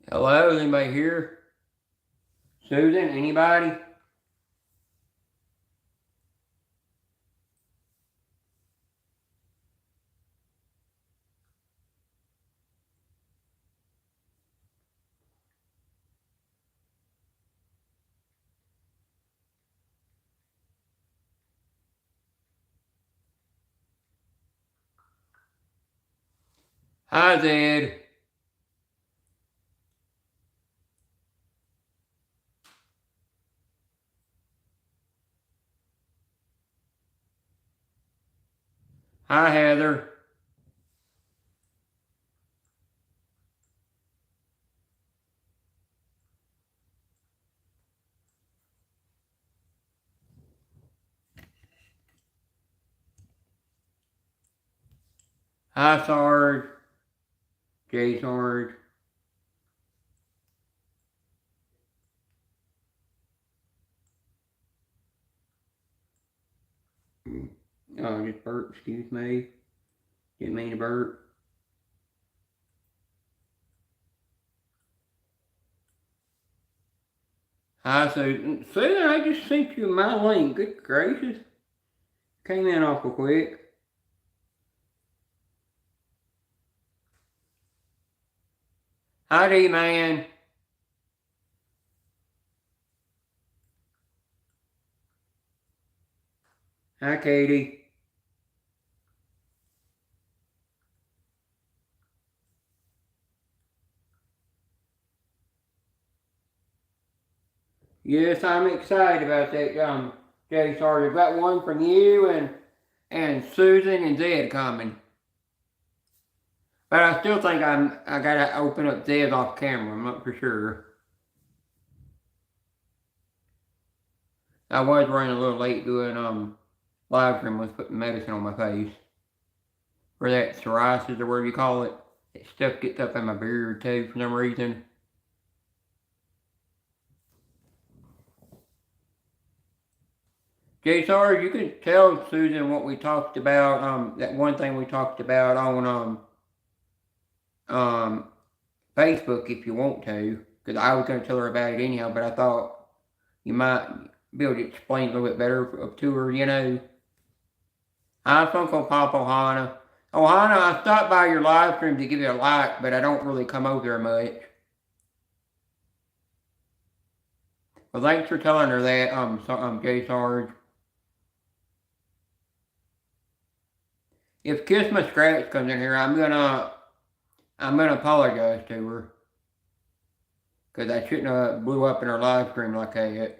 Hello, is anybody here? Susan, anybody? Hi, Zed. Hi, Heather. Hi, Sarge. Jay Sarge. Oh, just burp, excuse me. Didn't mean to burp. Hi, Susan. Susan, I just sent you my link. Good gracious. Came in awful quick. Hi, D-Man. Hi, Katie. Yes, I'm excited about that, Jay Sarge. I've got one from you and Susan and Zed coming. But I still think I gotta open up Zed off camera. I'm not for sure. I was running a little late doing live stream, was putting medicine on my face for that psoriasis or whatever you call it. That stuff gets up in my beard too for some reason. Jay Sarge, you can tell Susan what we talked about. That one thing we talked about on um Facebook if you want to, because I was going to tell her about it anyhow. But I thought you might be able to explain a little bit better to her, you know. Hi, Funko Pop Ohana. Ohana, I stopped by your live stream to give you a like, but I don't really come over there much. Well, thanks for telling her that, Jay Sarge. If Kiss My Scratch comes in here, I'm gonna apologize to her. Because I shouldn't have blew up in her live stream like that.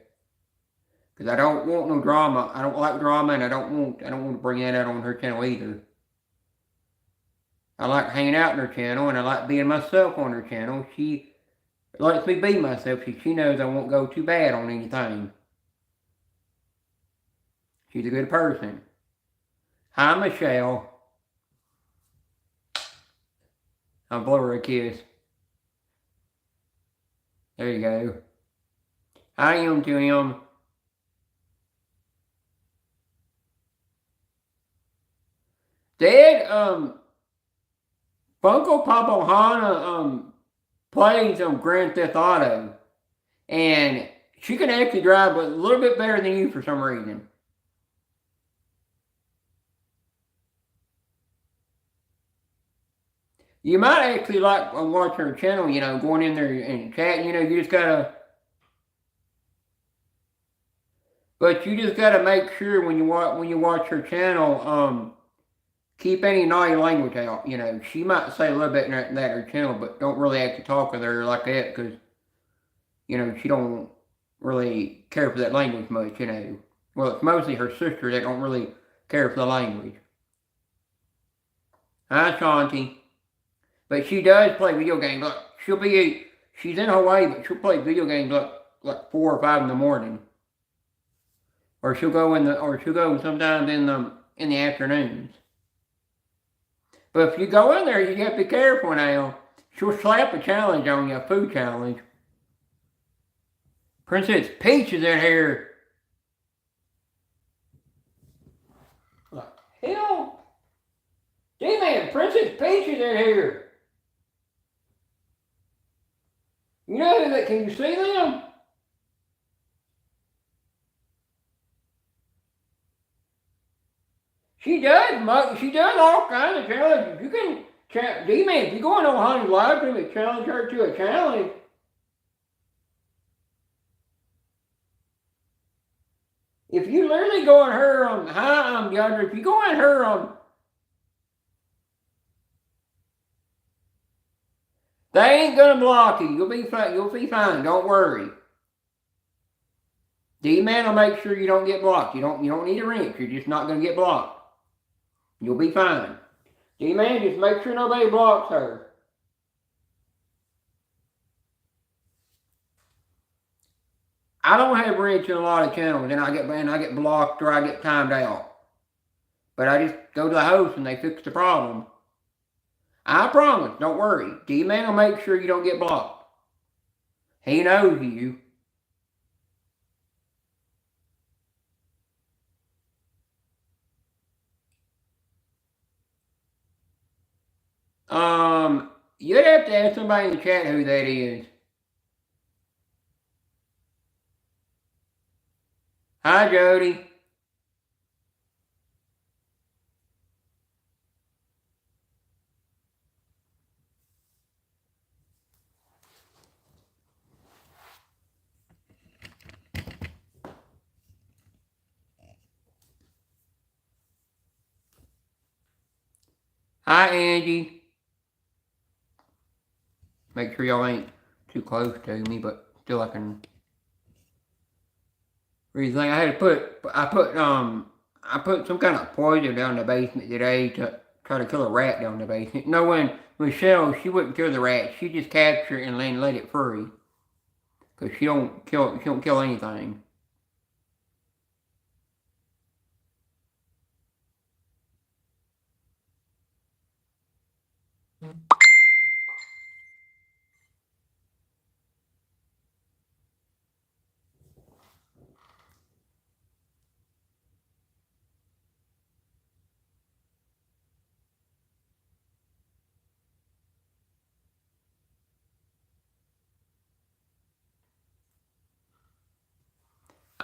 Because I don't want no drama. I don't like drama, and I don't want to bring that out on her channel either. I like hanging out on her channel, and I like being myself on her channel. She lets me be myself. She knows I won't go too bad on anything. She's a good person. Hi, Michelle. I'll blow her a kiss. There you go. I am to him. Dad, Funko Pop Ohana, plays Grand Theft Auto. And she can actually drive a little bit better than you for some reason. You might actually like watching her channel, you know, going in there and chatting, you know, you just gotta, but you just gotta make sure when you watch her channel, keep any naughty language out, you know. She might say a little bit in that her channel, but don't really actually talk with her like that, because, you know, she don't really care for that language much, you know. Well, it's mostly her sister that don't really care for the language. Hi, Shanti. But she does play video games. Like she's in Hawaii, but she'll play video games like 4 or 5 in the morning, or she'll go sometimes in the afternoons. But if you go in there, you have to be careful now. She'll slap a challenge on you, a food challenge. Princess Peach is in here. Look. D-Man, Princess Peach is in here. You know that? Can you see them? She does. She does all kinds of challenges. You can D-Man. If you go on Honey's live stream and challenge her to a challenge. If you literally go on her hi, DeAndre. If you go on her they ain't gonna block you. You'll be fine. You'll be fine. Don't worry. D-Man will make sure you don't get blocked. You don't need a wrench. You're just not gonna get blocked. You'll be fine. D-Man, just make sure nobody blocks her. I don't have wrench in a lot of channels, and I get blocked or I get timed out. But I just go to the host and they fix the problem. I promise. Don't worry. D-Man will make sure you don't get blocked. He knows you. You'd have to ask somebody in the chat who that is. Hi, Jody. Hi, Angie. Make sure y'all ain't too close to me, but still I can read the thing. I put some kind of poison down the basement today to try to kill a rat down the basement. No, when Michelle, she wouldn't kill the rat. She just capture it and then let it free. Cause she don't kill anything.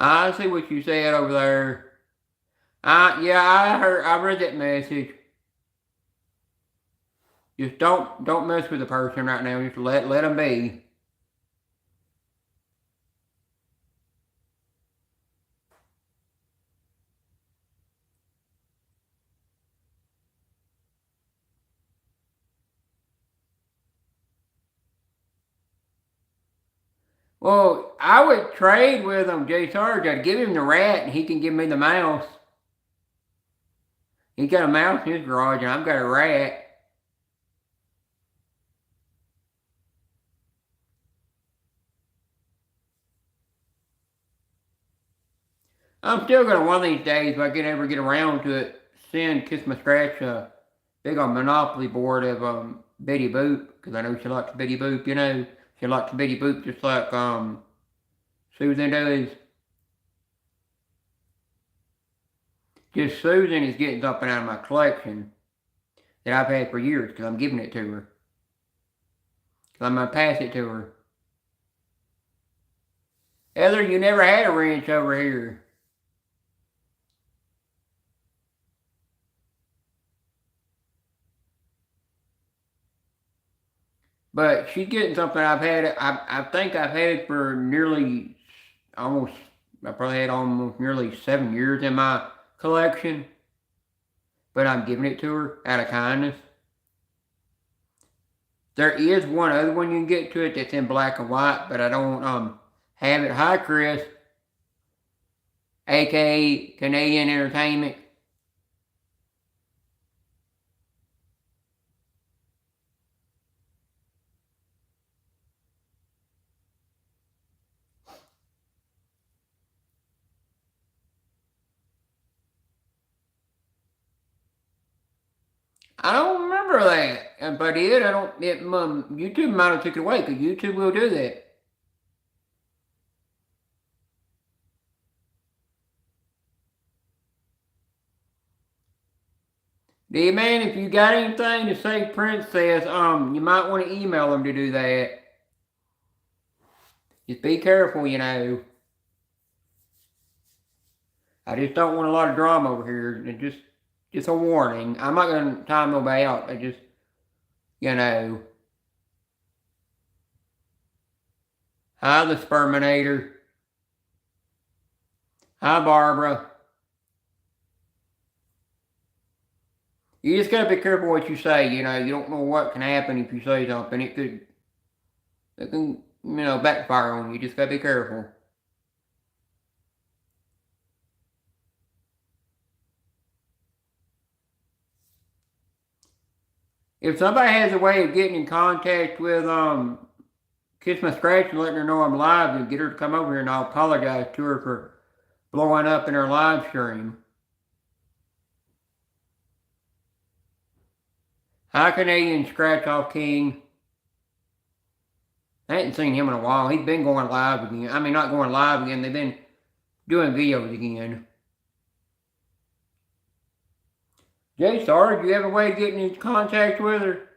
I see what you said over there. Yeah, I read that message. Just don't mess with the person right now. Just let them be. Well, I would trade with him, Jay Sarge. I'd give him the rat and he can give me the mouse. He's got a mouse in his garage and I've got a rat. I'm still gonna one of these days, if I can ever get around to it, send Kiss My Scratch a big old Monopoly board of Betty Boop, because I know she likes Betty Boop, you know. She likes Betty Boop just like Susan does. Just Susan is getting something out of my collection that I've had for years because I'm giving it to her. Because I'm going to pass it to her. Heather, you never had a wrench over here. But she's getting something I've had. I think I've had it for nearly almost, I probably had almost nearly 7 years in my collection. But I'm giving it to her out of kindness. There is one other one you can get to it that's in black and white, but I don't have it. Hi, Chris, aka Canadian Entertainment. I don't remember that. If I did, I don't. YouTube might have took it away because YouTube will do that. D-Man, if you got anything to say Princess, you might want to email them to do that. Just be careful, you know. I just don't want a lot of drama over here. Just a warning. I'm not going to time nobody out. I just, you know. Hi, the Sperminator. Hi, Barbara. You just gotta be careful what you say. You know, you don't know what can happen if you say something. It can, backfire on you. You just gotta be careful. If somebody has a way of getting in contact with Kiss My Scratch and letting her know I'm live, and get her to come over here, and I'll apologize to her for blowing up in her live stream. Hi, Canadian Scratch Off King. I hadn't seen him in a while. He's been going live again. I mean, not going live again. They've been doing videos again. Jay Sarge, you have a way of getting in contact with her?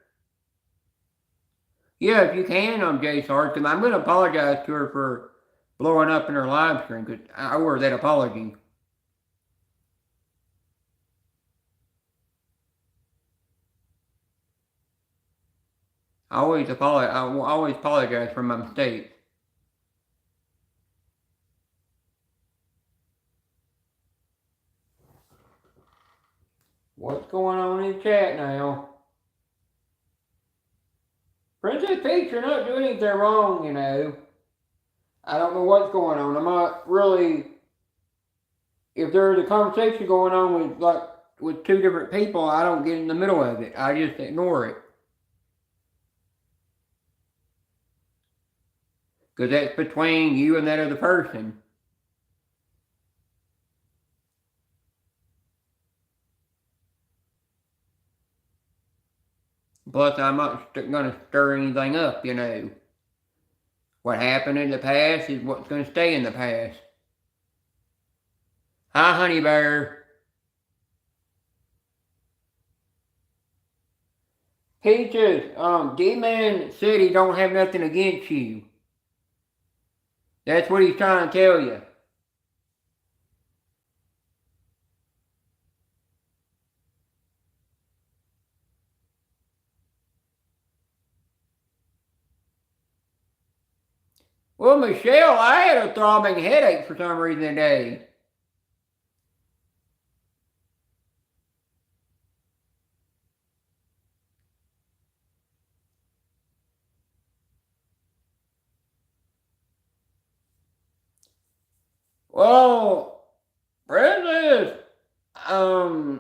Yeah, if you can, Jay Sarge, because I'm going to apologize to her for blowing up in her live stream, because I owe her that apology. I always apologize for my mistakes. What's going on in the chat now? Princess Peach, you're not doing anything wrong, you know. I don't know what's going on. I'm not really. If there's a conversation going on with two different people, I don't get in the middle of it. I just ignore it. Because that's between you and that other person. Plus, I'm not going to stir anything up, you know. What happened in the past is what's going to stay in the past. Hi, Honey Bear. Peaches, D-Man said he don't have nothing against you. That's what he's trying to tell you. Well, Michelle, I had a throbbing headache for some reason today. Well, Princess, I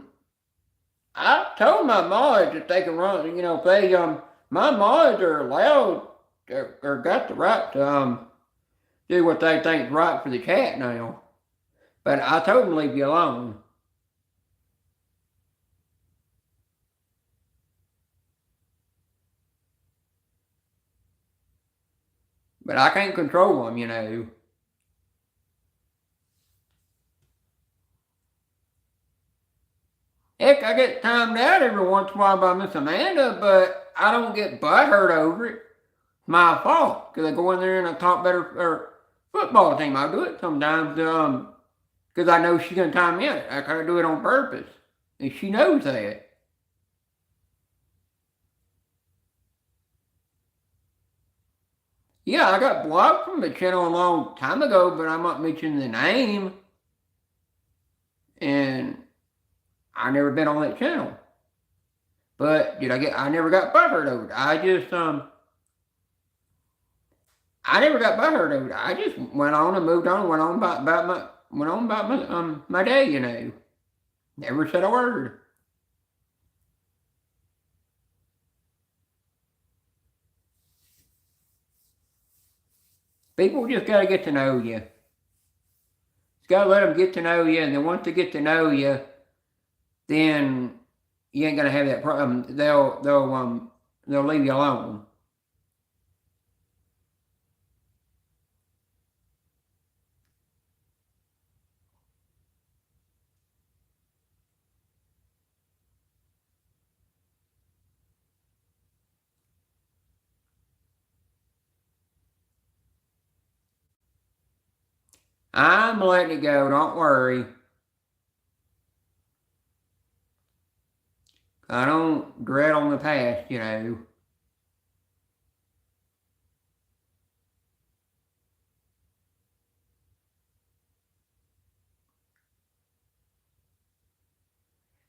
told my mods that they can run, if they, my mods are allowed, or got the right to, do what they think's right for the chat now. But I told them to leave you alone. But I can't control them, you know. Heck, I get timed out every once in a while by Miss Amanda, but I don't get butthurt over it. It's my fault, because I go in there and I talk better or football team. I do it sometimes, because I know she's going to time me out. I kind of do it on purpose, and she knows that. Yeah, I got blocked from the channel a long time ago, but I'm not mentioning the name. And I never been on that channel. But I never got butthurt over it. I never got butthurt over it. I just went on and moved on, went on about my day, you know. Never said a word. People just gotta get to know you. Just gotta let them get to know you, and then once they get to know you, then you ain't gonna have that problem. They'll leave you alone. I'm letting it go, don't worry. I don't dread on the past, you know.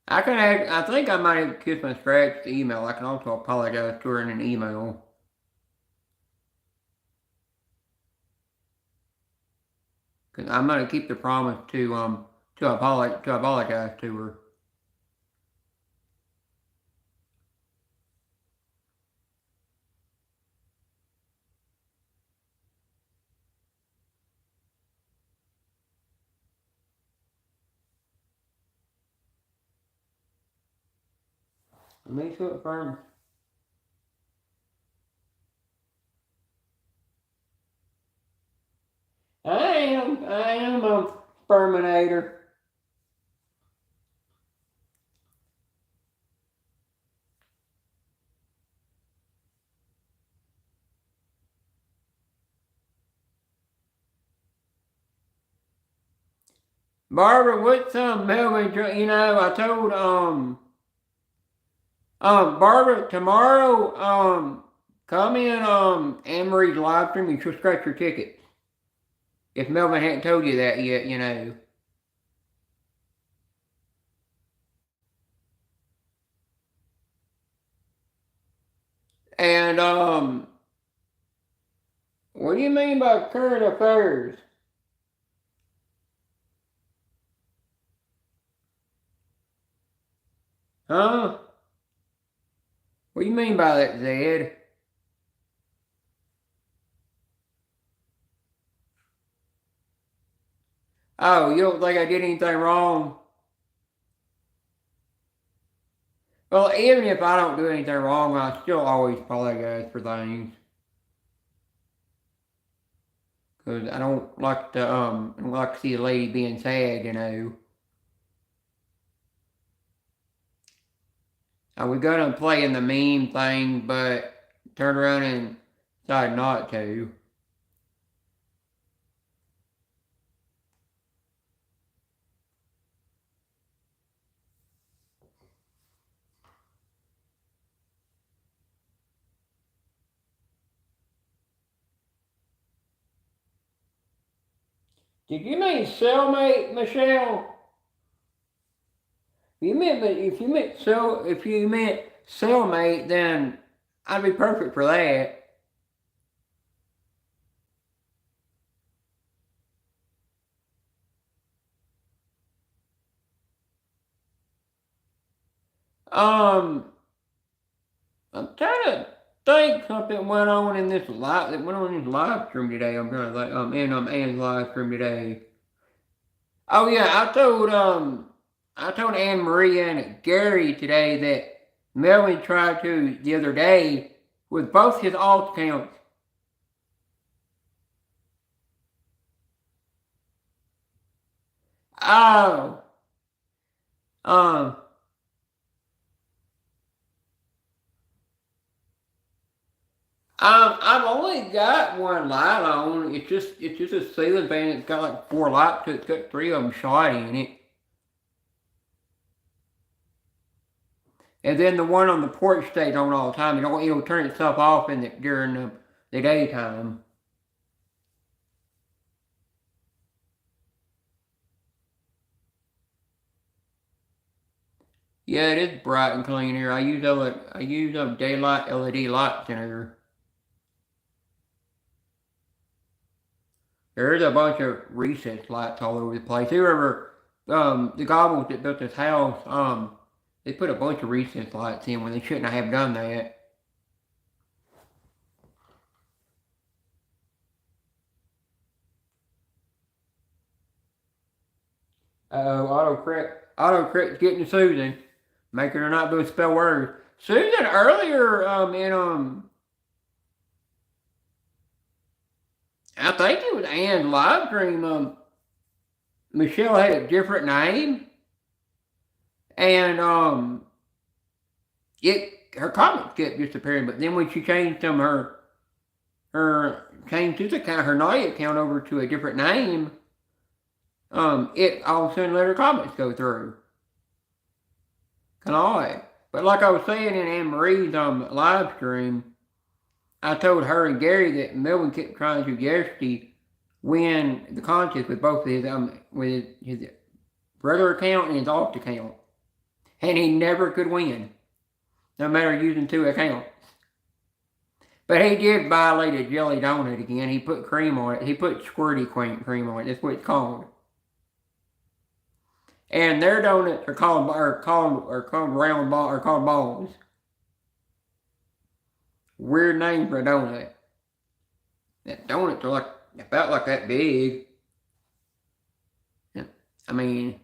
I think I might have kissed my scratch the email. I can also apologize to her in an email. Cause I'm gonna keep the promise to apologize to her. Let me see what firm. I am a Terminator. Barbara, what's Melvin? You know, I told Barbara tomorrow come in Anne Marie's live stream and she'll scratch your ticket. If Melvin hadn't told you that yet, you know. And what do you mean by current affairs? Huh? What do you mean by that, Zed? Oh, you don't think I did anything wrong? Well, even if I don't do anything wrong, I still always apologize for things. Cause I don't like to see a lady being sad, you know. I was gonna play in the meme thing, but turned around and decided not to. Did you mean cellmate, Michelle? If you meant cellmate, then I'd be perfect for that. Um, I'm trying to think something went on in this live stream today. I'm trying to think in Ann's live stream today. Oh yeah, I told Anne Marie and Gary today that Melvin tried to the other day with both his alt accounts. Oh, um, I've only got one light on. It's just a ceiling fan. It's got like four lights. It's got three of them shot in it, and then the one on the porch stays on all the time. It'll turn itself off during the daytime. Yeah, it is bright and clean here. I use daylight LED lights in here. There's a bunch of recess lights all over the place. The goblins that built this house, they put a bunch of recess lights in when they shouldn't have done that. Autocorrect's getting to Susan, making her not be able to spell words. Susan earlier, I think it was Ann's live stream. Michelle had a different name, and her comments kept disappearing. But then when she changed her changed his account, her Naya account over to a different name, it all of a sudden let her comments go through. Kind of odd. But like I was saying in Anne Marie's live stream, I told her and Gary that Melvin kept trying to yesterday win the contest with both of his with his regular account and his alt account, and he never could win, no matter using 2 accounts. But he did violate a jelly donut again. He put cream on it. He put squirty cream on it. That's what it's called. And their donuts are called round ball or called balls. Weird name for a donut. That donuts are like about like that big. I mean,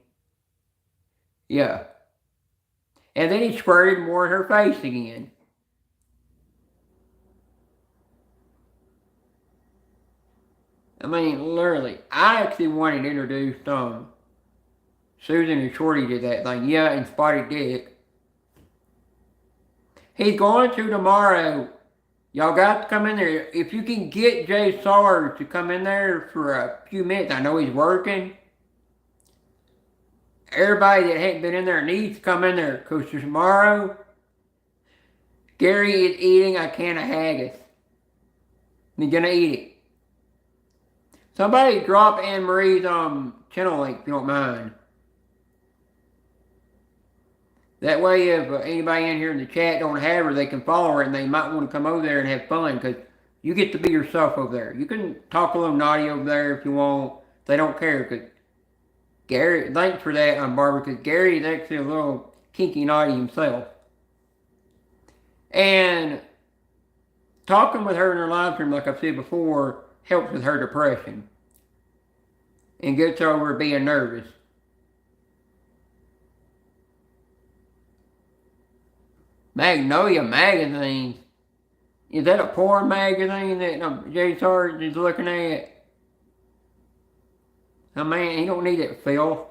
yeah. And then he squirted more in her face again. I mean, literally, I actually wanted to introduce Susan and Shorty to that thing. Yeah, and Spotty Dick. He's going to tomorrow. Y'all got to come in there. If you can get Jay Sars to come in there for a few minutes, I know he's working. Everybody that hadn't been in there needs to come in there, because tomorrow, Gary is eating a can of haggis. He's going to eat it. Somebody drop Anne Marie's channel link if you don't mind. That way, if anybody in here in the chat don't have her, they can follow her, and they might want to come over there and have fun, because you get to be yourself over there. You can talk a little naughty over there if you want. They don't care, because Gary, thanks for that, Barbara, because Gary is actually a little kinky naughty himself. And talking with her in her live stream, like I've said before, helps with her depression and gets her over being nervous. Magnolia Magazine. Is that a porn magazine that Jay Sarge is looking at? I mean, he don't need that filth.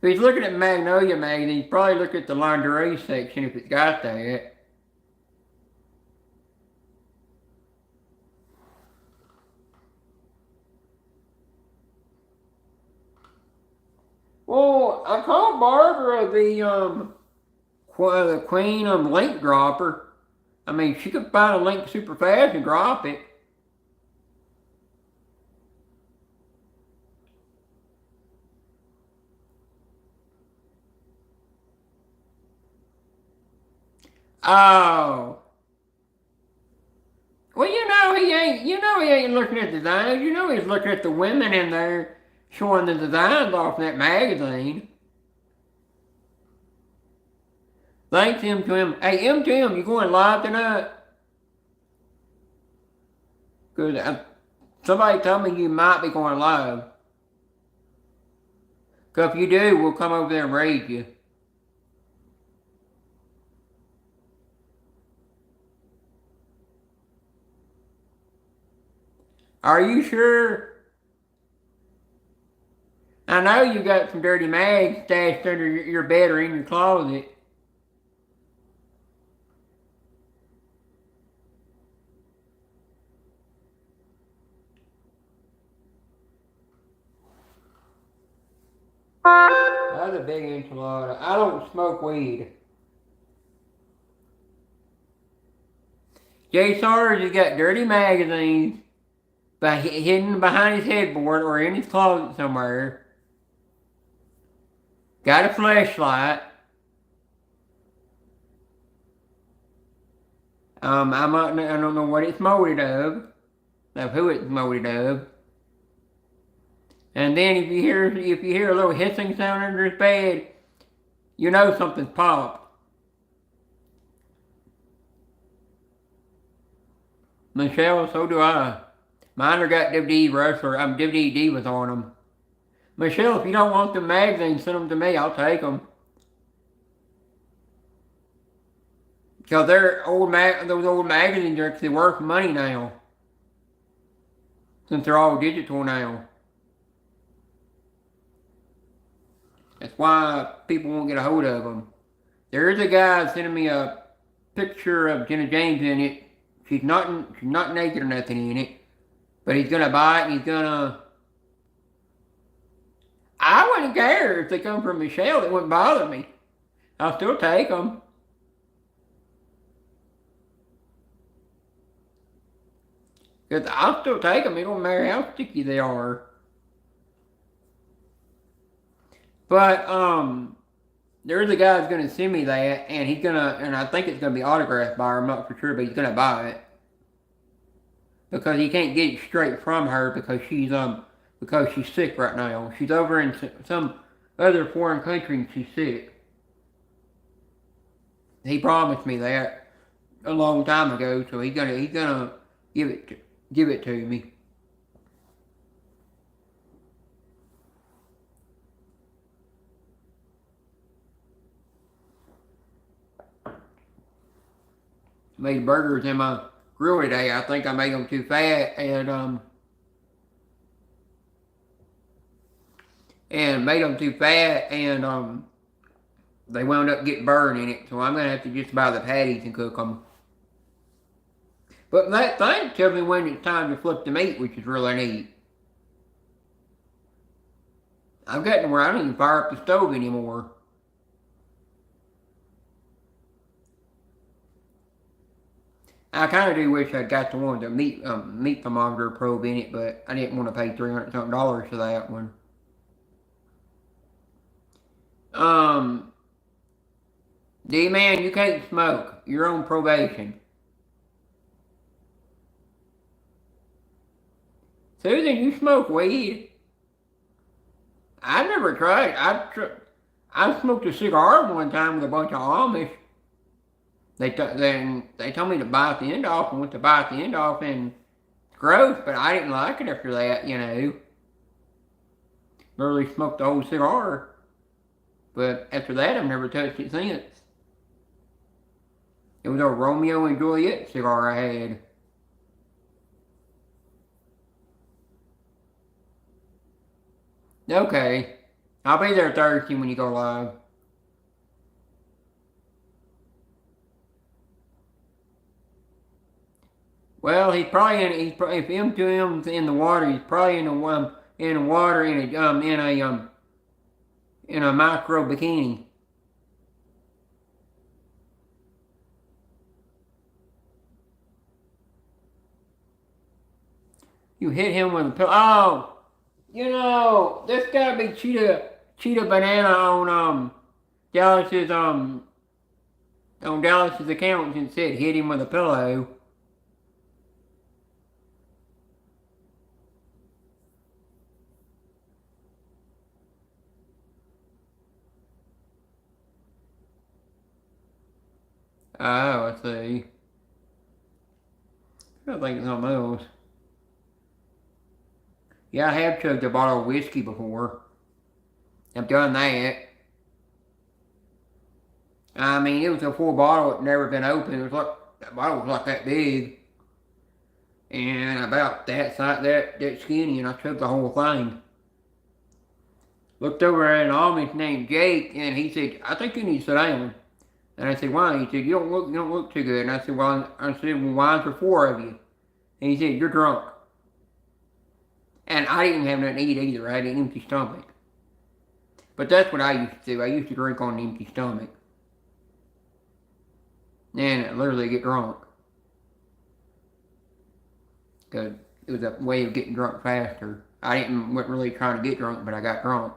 If he's looking at Magnolia Magazine, he's probably looking at the lingerie section if it's got that. Well, I called Barbara the queen link dropper. I mean, she could find a link super fast and drop it. Oh. Well, he ain't looking at designs. He's looking at the women in there showing the designs off that magazine. Thanks, M2M. Hey, M2M, you going live tonight? Because somebody told me you might be going live. Because if you do, we'll come over there and raid you. Are you sure? I know you got some dirty mags stashed under your bed or in your closet. That's a big enchilada. I don't smoke weed. Jay Sars has got dirty magazines hidden behind his headboard or in his closet somewhere. Got a flashlight. I don't know what it's molded of who it's molded of. And then if you hear a little hissing sound under his bed, you know something's popped. Michelle, so do I. Mine are got WWE wrestler, WWE Divas on them. Michelle, if you don't want the magazines, send them to me. I'll take them. Because those old magazines are actually worth money now. Since they're all digital now. That's why people won't get a hold of them. There is a guy sending me a picture of Jenna James in it. She's not naked or nothing in it. But he's gonna buy it and he's gonna I wouldn't care if they come from Michelle. It wouldn't bother me. I'll still take them. Because I'll still take them. It don't matter how sticky they are. But, there's a guy that's going to send me that, and he's going to, and I think it's going to be autographed by her. I'm not for sure, but he's going to buy it. Because he can't get it straight from her because she's sick right now. She's over in some other foreign country and she's sick. He promised me that a long time ago, so he's gonna give it to me. Made burgers in my grill today. I think I made them too fat and made them too fat and they wound up getting burned in it. So I'm gonna have to just buy the patties and cook them. But that thing tells me when it's time to flip the meat, which is really neat. I've gotten to where I don't even fire up the stove anymore. I kind of do wish I'd got the one with the meat thermometer probe in it, but I didn't want to pay $300 something for that one. D-Man, you can't smoke. You're on probation. Susan, you smoke weed? I never tried. I smoked a cigar one time with a bunch of Amish. They told me to bite the end off and went to bite the end off and it's gross, but I didn't like it after that, you know. Barely smoked the whole cigar. But after that, I've never touched it since. It was a Romeo and Juliet cigar I had. Okay. I'll be there Thursday when you go live. Well, if M2M's in the water, he's probably in the water in a micro bikini. You hit him with a pillow. Oh, you know, this gotta be Cheetah Banana on Dallas's account and said hit him with a pillow. Oh, I see. I think it's something else. Yeah, I have chugged a bottle of whiskey before. I've done that. I mean, it was a full bottle. It never been opened. It was like that bottle was like that big, and about that size, that skinny, and I chugged the whole thing. Looked over at an Amish named Jake, and he said, "I think you need to sit down." And I said, "Why?" He said, "You don't look too good." And I said, "Well, wine's for four of you." And he said, "You're drunk." And I didn't have nothing to eat either. I had an empty stomach. But that's what I used to do. I used to drink on an empty stomach. And I literally get drunk. Because it was a way of getting drunk faster. Wasn't really trying to get drunk, but I got drunk.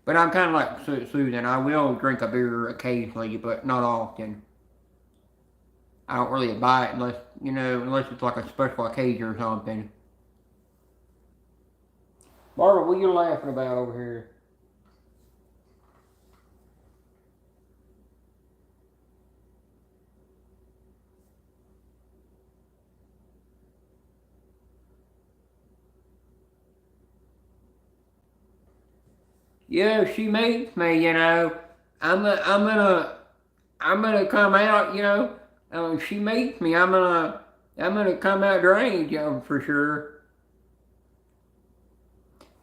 But I'm kind of like Susan. I will drink a beer occasionally, but not often. I don't really buy it unless it's like a special occasion or something. Barbara, what are you laughing about over here? Yeah, she meets me, I'm gonna, I'm gonna, I'm gonna come out, she meets me, I'm gonna come out drained, for sure.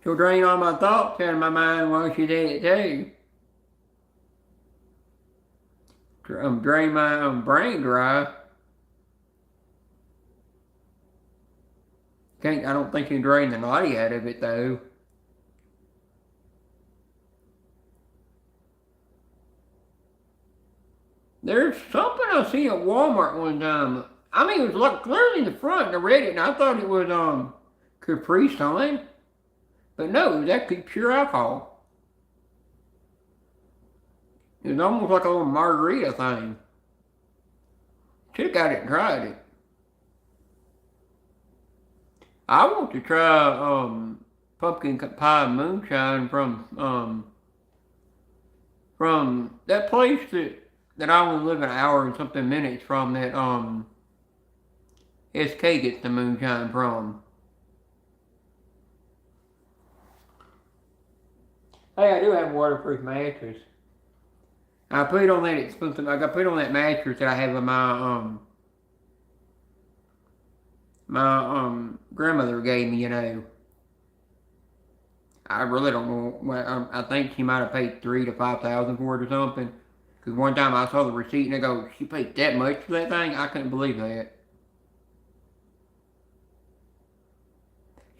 She'll drain all my thoughts out of my mind while she's at it too. Drain my brain dry. I don't think you can drain the naughty out of it though. There's something I see at Walmart one time. I mean, it was like clearly in the front, and I read it, and I thought it was Capri Sun, but no, it was actually pure alcohol. It was almost like a little margarita thing. Should have got it and tried it. I want to try pumpkin pie moonshine from that place that I only live an hour and something minutes from that SK gets the moonshine from. Hey, I do have a waterproof mattress. I put it on that expensive. I got put it on that mattress that I have in my grandmother gave me. You know, I really don't know. Well, I think she might have paid $3,000 to $5,000 for it or something. Because one time I saw the receipt and I go, she paid that much for that thing? I couldn't believe that.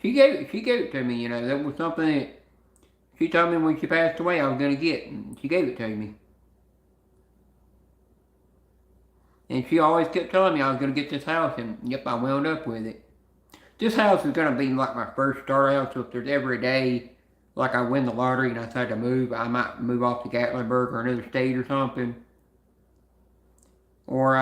She gave it to me. You know, that was something that she told me when she passed away I was gonna get, and she gave it to me. And she always kept telling me I was gonna get this house, and yep, I wound up with it. This house is gonna be like my first start house, so if there's ever a day like I win the lottery and I decide to move, I might move off to Gatlinburg or another state or something. Or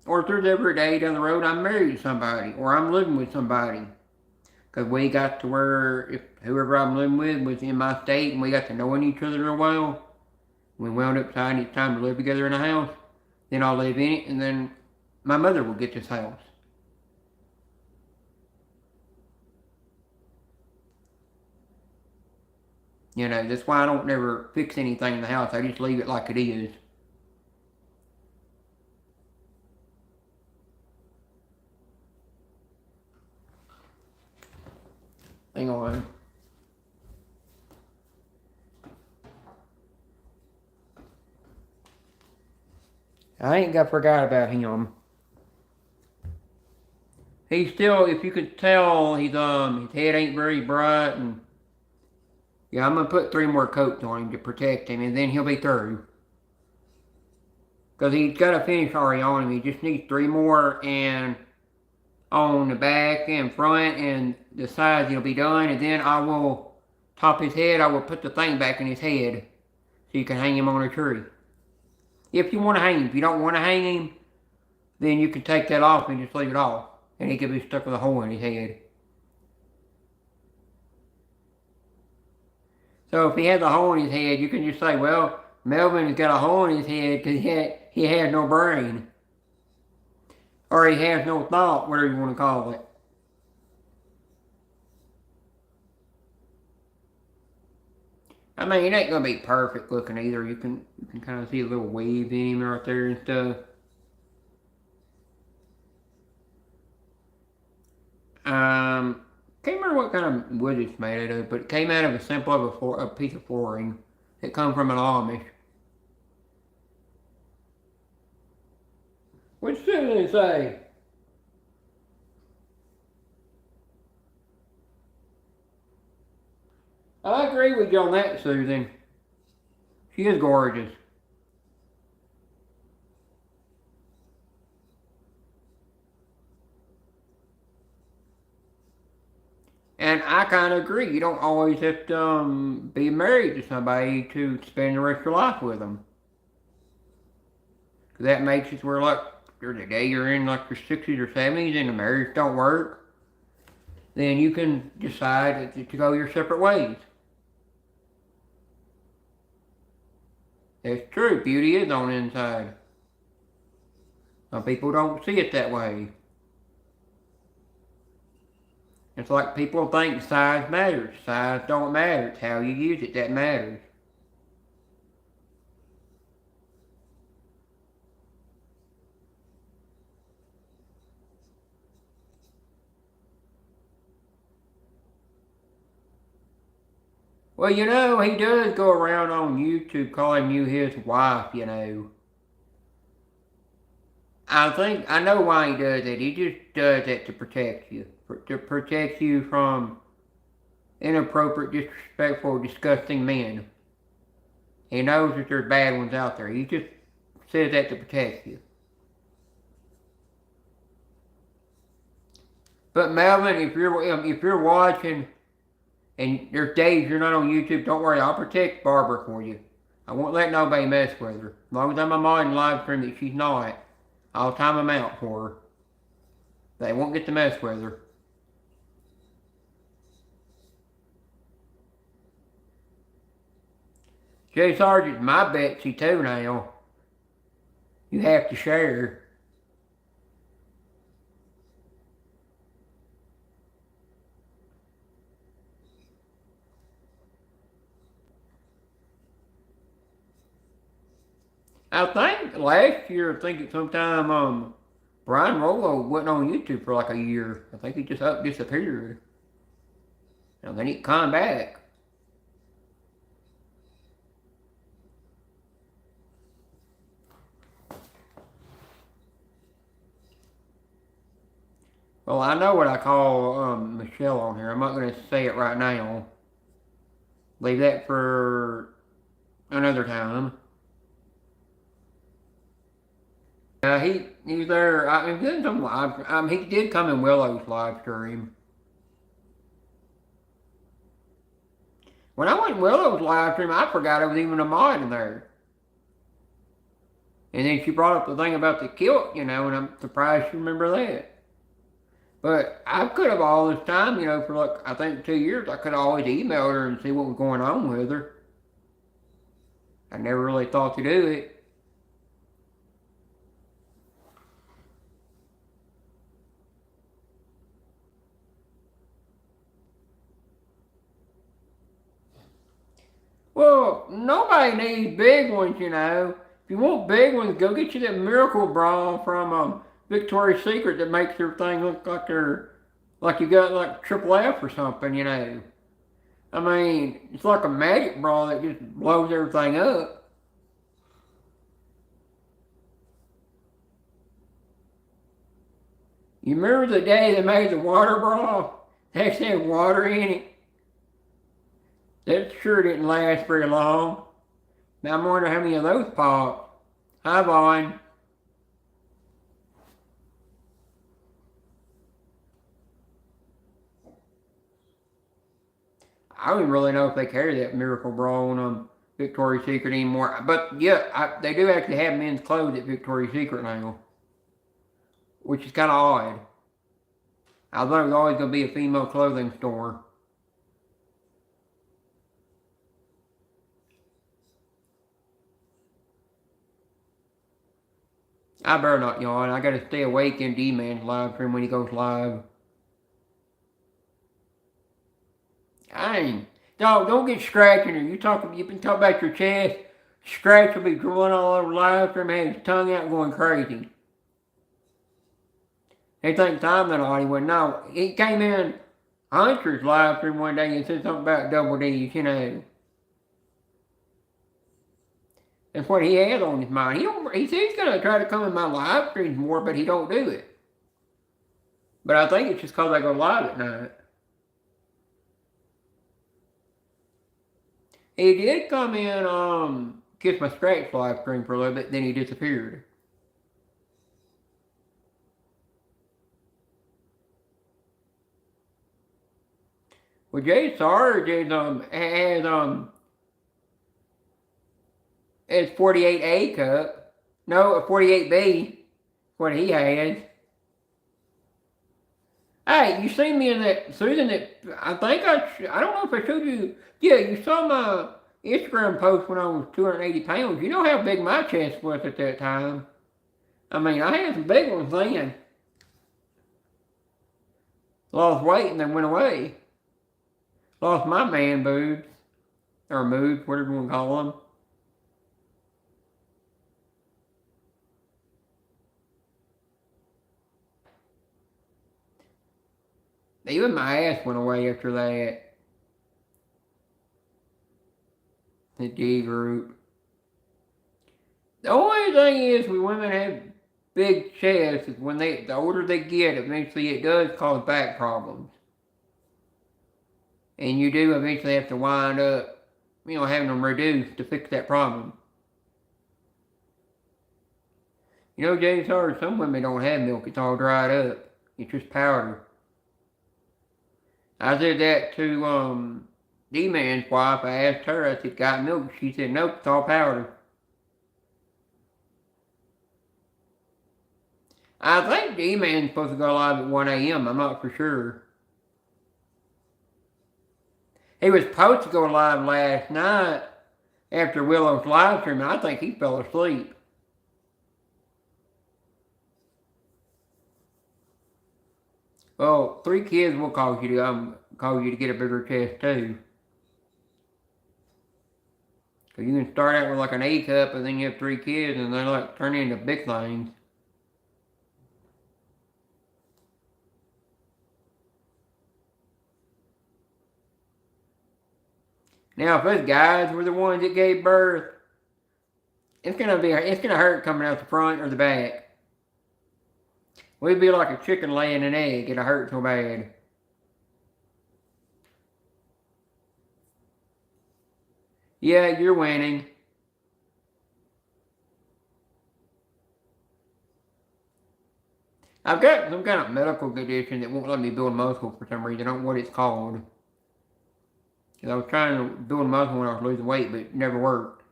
or if there's ever a day down the road I'm married to somebody, or I'm living with somebody. Because we got to where if whoever I'm living with was in my state and we got to knowing each other real well, we wound up deciding it's time to live together in a house, then I'll live in it, and then my mother will get this house. You know, that's why I don't never fix anything in the house. I just leave it like it is. Hang on. I ain't got forgot about him. He's still, if you could tell, his head ain't very bright, and yeah, I'm gonna put 3 more coats on him to protect him, and then he'll be through. Because he's got to finish already on him. He just needs 3 more, and on the back and front and the sides he'll be done, and then I will top his head. I will put the thing back in his head so you can hang him on a tree. If you want to hang him. If you don't want to hang him, then you can take that off and just leave it off. And he could be stuck with a hole in his head. So if he has a hole in his head, you can just say, well, Melvin has got a hole in his head because he has no brain. Or he has no thought, whatever you want to call it. I mean, it ain't gonna be perfect looking either. You can kind of see a little weave in him right there and stuff. Can't remember what kind of wood it's made out of, but it came out of a sample of a piece of flooring that come from an Amish. What's Susan say? I agree with you on that, Susan. She is gorgeous. And I kind of agree. You don't always have to be married to somebody to spend the rest of your life with them. 'Cause that makes it where, like, there's a day you're in, like, your 60s or 70s and the marriage don't work, then you can decide to go your separate ways. That's true. Beauty is on the inside. Some people don't see it that way. It's like people think size matters. Size don't matter. It's how you use it that matters. Well, you know, he does go around on YouTube calling you his wife, you know. I think I know why he does it. He just does it to protect you, to protect you from inappropriate, disrespectful, disgusting men. He knows that there's bad ones out there. He just says that to protect you. But Melvin, if you're watching and there's days you're not on YouTube, don't worry. I'll protect Barbara for you. I won't let nobody mess with her. As long as I'm a mod and live stream that she's not, I'll time them out for her. They won't get to mess with her. Jay Sargent's my Betsy too now. You have to share. I think last year, I think at sometime, Brian Rollo wasn't on YouTube for like a year. I think he just disappeared. And then he come back. Well, I know what I call Michelle on here. I'm not going to say it right now. Leave that for another time. He's there. I mean, doing some live. He did come in Willow's live stream. When I went in Willow's live stream, I forgot there was even a mod in there. And then she brought up the thing about the kilt, and I'm surprised you remember that. But I could have all this time, for like, I think 2 years, I could have always emailed her and see what was going on with her. I never really thought to do it. Well, nobody needs big ones, If you want big ones, go get you that Miracle Bra from Victoria's Secret that makes your thing look like you got like triple F or something, I mean, it's like a magic bra that just blows everything up. You remember the day they made the water bra? They actually had water in it. That sure didn't last very long. Now I wonder how many of those popped. Hi, Vaughn. I don't even really know if they carry that Miracle Bra on Victoria's Secret anymore. But yeah, they do actually have men's clothes at Victoria's Secret now, which is kind of odd. I thought it was always going to be a female clothing store. I better not yawn. I gotta stay awake in D-Man's live stream when he goes live. Dang. Dog, don't get scratching her. You've been talking about your chest. Scratch will be drooling all over live stream and his tongue out going crazy. They think I'm the naughty one. No, he came in Hunter's live stream one day and said something about double D's, That's what he has on his mind. He says he's gonna try to come in my live streams more, but he don't do it. But I think it's just because I go live at night. He did come in Kiss My Scratch live stream for a little bit, then he disappeared. Well, Jay Sarge has 48A cup. No, a 48B. What he has. Hey, you seen me in that Susan that I think I don't know if I showed you. Yeah, you saw my Instagram post when I was 280 pounds. You know how big my chest was at that time. I mean, I had some big ones then. Lost weight and then went away. Lost my man boobs. Or moobs, whatever you want to call them. Even my ass went away after that. The D group. The only thing is, we women have big chest is when the older they get, eventually it does cause back problems. And you do eventually have to wind up, having them reduced to fix that problem. James Hard, some women don't have milk, it's all dried up. It's just powder. I said that to D-Man's wife. I asked her, I said, got milk? She said, nope, it's all powder. I think D-Man's supposed to go live at 1 a.m. I'm not for sure. He was supposed to go live last night after Willow's live stream, and I think he fell asleep. Well, 3 kids will cause you to get a bigger chest too. So you can start out with like an A cup, and then you have 3 kids, and they like turn into big things. Now, if those guys were the ones that gave birth, it's gonna hurt coming out the front or the back. We'd be like a chicken laying an egg. It'll hurt so bad. Yeah, you're winning. I've got some kind of medical condition that won't let me build muscle for some reason. I don't know what it's called. Because I was trying to build muscle when I was losing weight, but it never worked.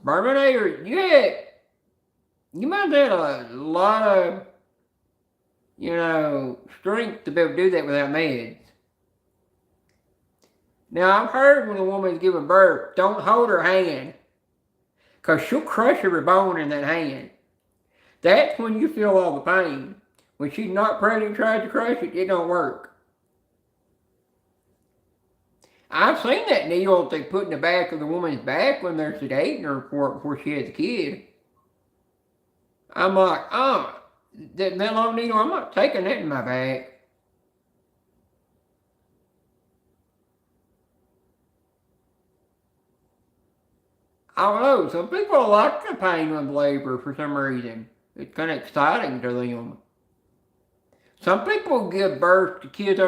Bourbon, you might have a lot of, strength to be able to do that without meds. Now, I've heard when a woman's giving birth, don't hold her hand, because she'll crush every bone in that hand. That's when you feel all the pain. When she's not pregnant and tries to crush it, it don't work. I've seen that needle that they put in the back of the woman's back when they're sedating her before she has a kid. I'm like, that long needle, I'm not taking that in my back. I don't know, some people like the pain of labor for some reason. It's kind of exciting to them. Some people give birth to kids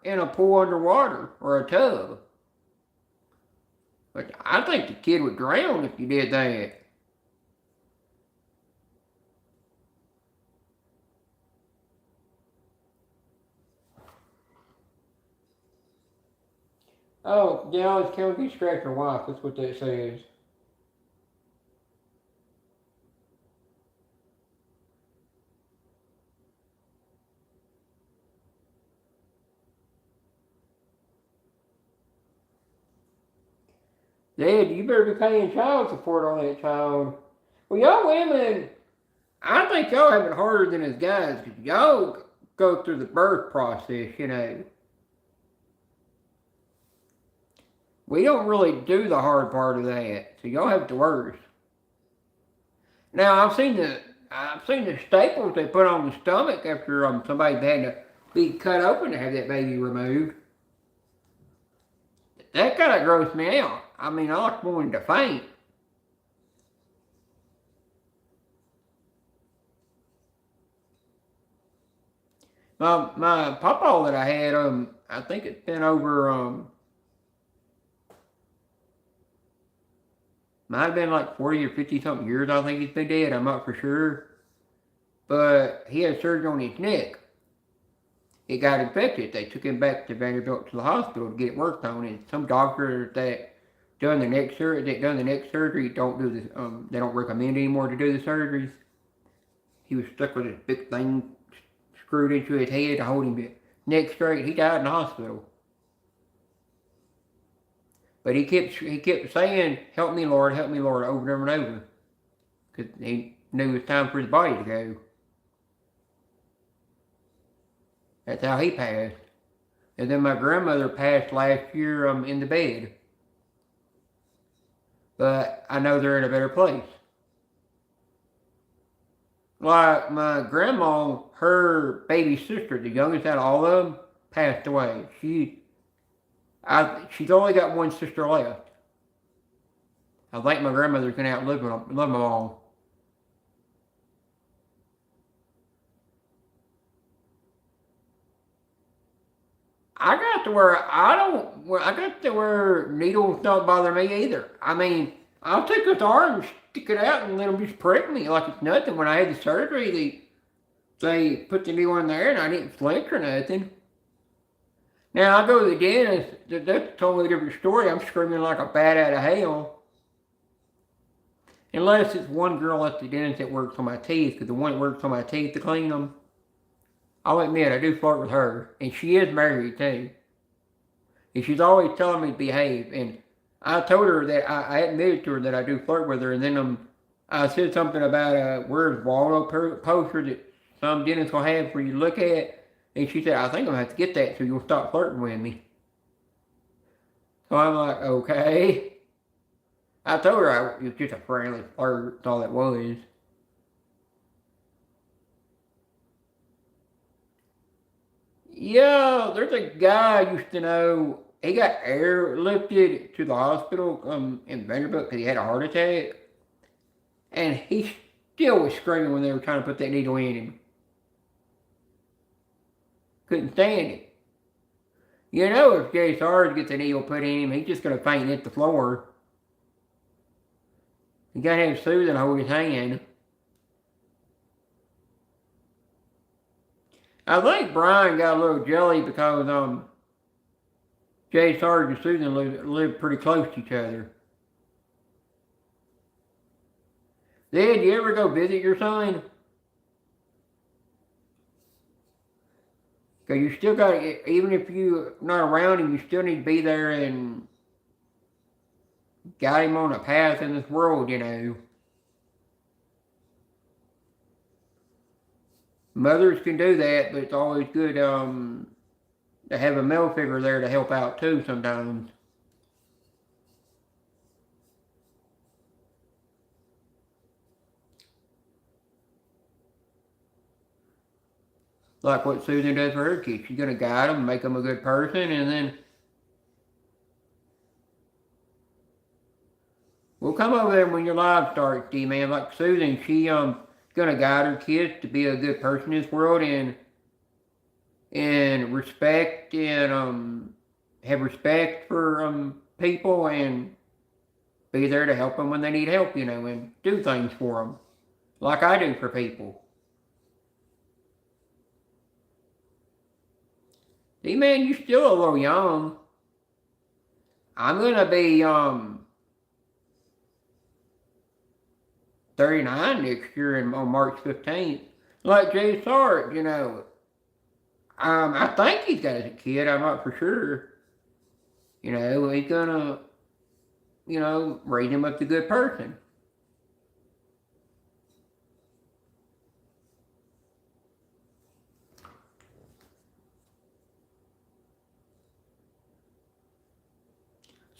in a pool underwater or a tub. But I think the kid would drown if you did that. Oh, Dallas County Scratcher Wife, that's what that says. Dad, you better be paying child support on that child. Well, y'all women, I think y'all have it harder than us guys, because y'all go through the birth process, We don't really do the hard part of that, so y'all have the worst. Now, I've seen the staples they put on the stomach after somebody had to be cut open to have that baby removed. That kind of grossed me out. I mean, I like wanting to faint. My pawpaw that I had, I think it's been over, might have been like 40 or 50 something years. I think he's been dead. I'm not for sure. But he had surgery on his neck. It got infected. They took him back to Vanderbilt to the hospital to get it worked on. And some doctor that done the neck surgery don't do this. They don't recommend anymore to do the surgeries. He was stuck with this big thing screwed into his head to hold him neck straight. He died in the hospital. But he kept saying, help me, Lord, over and over and over. Because he knew it was time for his body to go. That's how he passed. And then my grandmother passed last year in the bed. But I know they're in a better place. Like my grandma, her baby sister, the youngest out of all of them, passed away. She's only got one sister left. I think my grandmother's gonna outlive them all. I got to where needles don't bother me either. I mean, I'll take a dart and stick it out and let them just prick me like it's nothing. When I had the surgery, they put the needle in there and I didn't flinch or nothing. Now I go to the dentist. That's a totally different story. I'm screaming like a bat out of hell. Unless it's one girl at the dentist that works on my teeth, because the one that works on my teeth to clean them, I'll admit I do flirt with her, and she is married too. And she's always telling me to behave, and I told her that I admitted to her that I do flirt with her, and then I said something about where's Waldo poster that some dentist will have for you to look at, and she said I think I'm gonna have to get that so you'll stop flirting with me. So I'm like, okay. I told her it was just a friendly flirt. That's all it was. Yeah, there's a guy I used to know. He got airlifted to the hospital in Vanderbilt because he had a heart attack, and he still was screaming when they were trying to put that needle in him. Couldn't stand it. You know, if Jay Sarge gets a needle put in him, he's just gonna faint and hit the floor. You gotta have Susan hold his hand. I think Brian got a little jelly because Jay Sarge and Susan live pretty close to each other. Did you ever go visit your son? Because you still got, even if you're not around him, you still need to be there and guide him on a path in this world, you know. Mothers can do that, but it's always good to have a male figure there to help out too sometimes. Like what Susan does for her kids. She's going to guide them, make them a good person, and then we'll come over there when your live starts, D-Man. Like Susan, she going to guide her kids to be a good person in this world and respect and have respect for people and be there to help them when they need help, you know, and do things for them like I do for people. D-Man, you're still a little young. I'm gonna be 39 next year on March 15th. Like Jay Sark, you know. I think he's got a kid. I'm not for sure. You know, he's gonna, raise him up to a good person.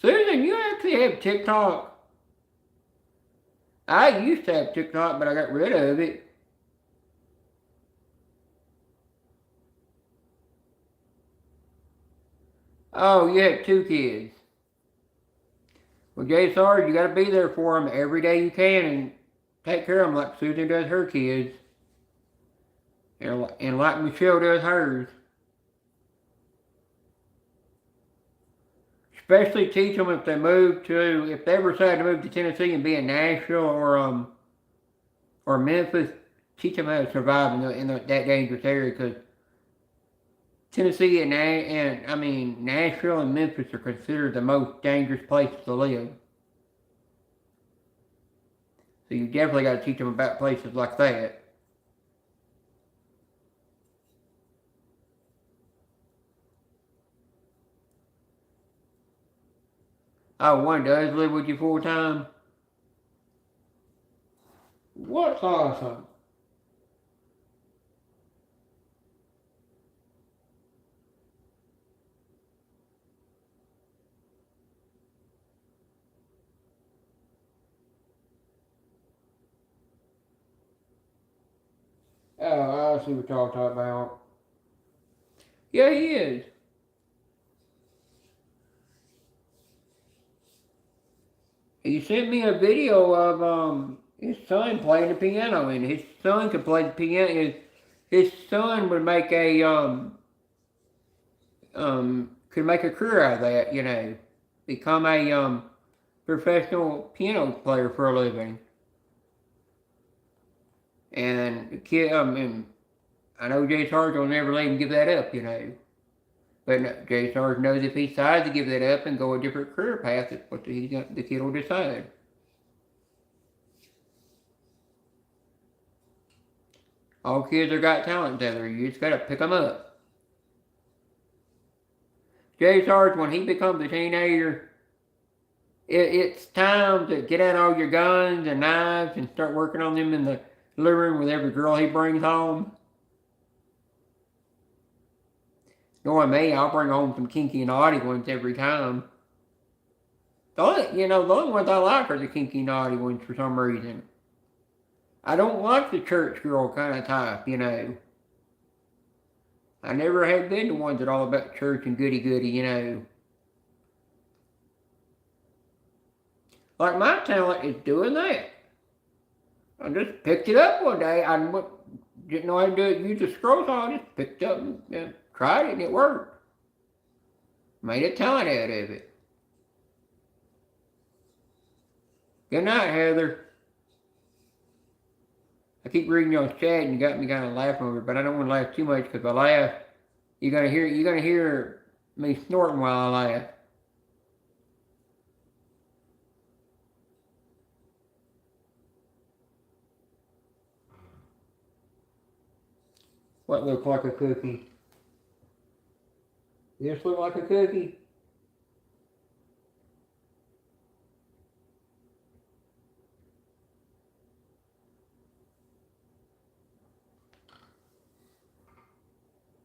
Susan, you actually have TikTok. I used to have TikTok, but I got rid of it. Oh, you have two kids. Well, Jay Sarge, you got to be there for them every day you can and take care of them like Susan does her kids. And like Michelle does hers. Especially teach them if they ever decide to move to Tennessee and be in Nashville or Memphis, teach them how to survive that dangerous area because Tennessee and I mean Nashville and Memphis are considered the most dangerous places to live. So you definitely got to teach them about places like that. Oh, one does live with you full time. What's awesome? Oh, I see what y'all talking about. Yeah, he is. He sent me a video of his son playing the piano, and his son could play the piano. His son would make a could make a career out of that, you know, become a professional piano player for a living. And the kid, and I know Jay Sarge will never let him give that up, you know. But Jay Sarge knows if he decides to give that up and go a different career path, it's what the kid will decide. All kids are got talent together. You just gotta pick them up. Jay Sarge, when he becomes a teenager, it's time to get out all your guns and knives and start working on them in the living room with every girl he brings home. Knowing me, I'll bring home some kinky and naughty ones every time. The only ones I like are the kinky naughty ones for some reason. I don't like the church girl kind of type, you know. I never have been the ones that are all about church and goody-goody, you know. Like my talent is doing that. I just picked it up one day. I didn't know how to do it. Use the scroll saw. I just picked it up and tried it, and it worked. Made a talent out of it. Good night, Heather. I keep reading y'all's chat and you got me kind of laughing over it, but I don't want to laugh too much because if I laugh, you're gonna hear me snorting while I laugh. What looks like a cookie? This look like a cookie?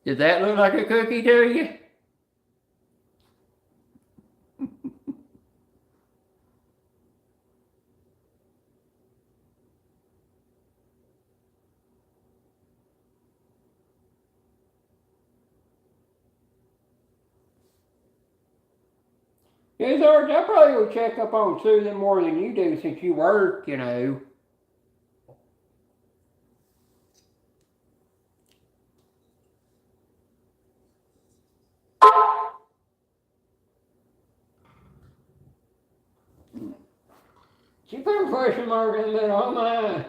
Did that look like a cookie to you? Yes, Sarge, I probably will check up on Susan more than you do since you work, you know. She put a question mark in the middle, oh my.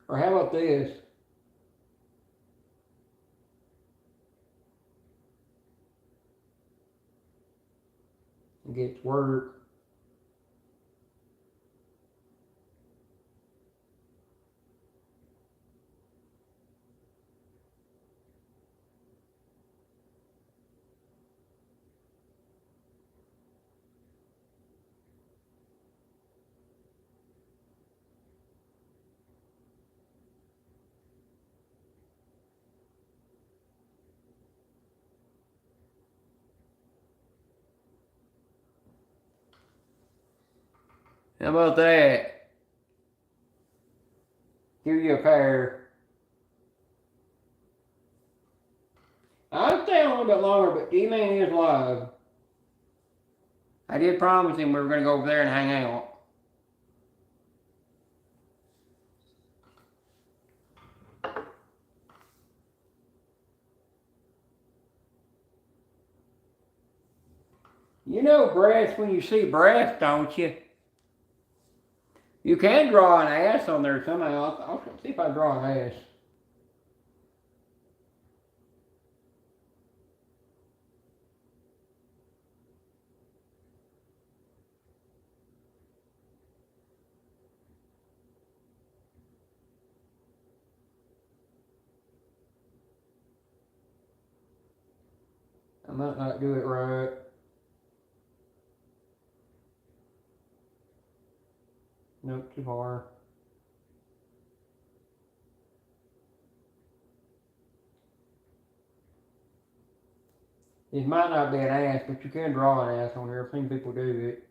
Or how about this? It gets work. How about that? Give you a pair. I'll stay on a little bit longer, but D-Man is live. I did promise him we were going to go over there and hang out. You know brass when you see brass, don't you? You can draw an ass on there somehow. I'll see if I draw an ass. I might not do it right. Nope, too far. It might not be an ass, but you can draw an ass on here. I've seen people do it.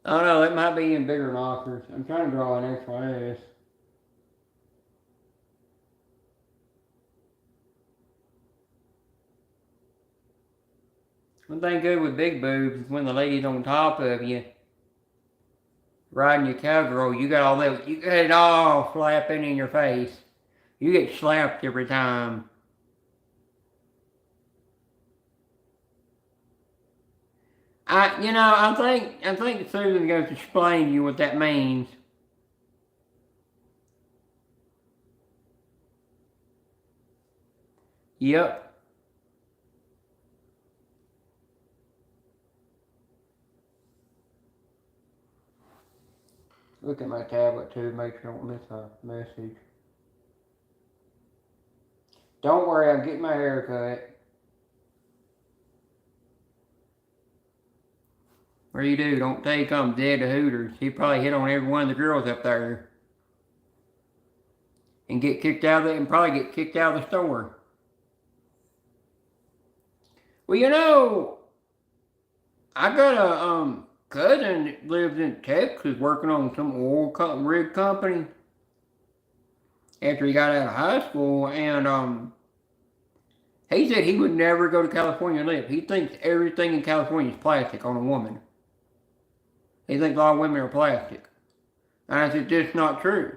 Oh no, it might be in bigger knockers. I'm trying to draw an XYS. One thing good with big boobs is when the lady's on top of you, riding your cowgirl, you got all that, you got it all flapping in your face. You get slapped every time. I think Susan's going to explain to you what that means. Yep. Look at my tablet too, make sure I don't miss a message. Don't worry, I'm getting my hair cut. What do? Don't take dead to Hooters. He probably hit on every one of the girls up there. And get kicked out of it and probably get kicked out of the store. Well, I got a cousin that lives in Texas working on some oil rig company after he got out of high school, and he said he would never go to California and live. He thinks everything in California is plastic on a woman. He thinks all women are plastic. And I said, that's not true.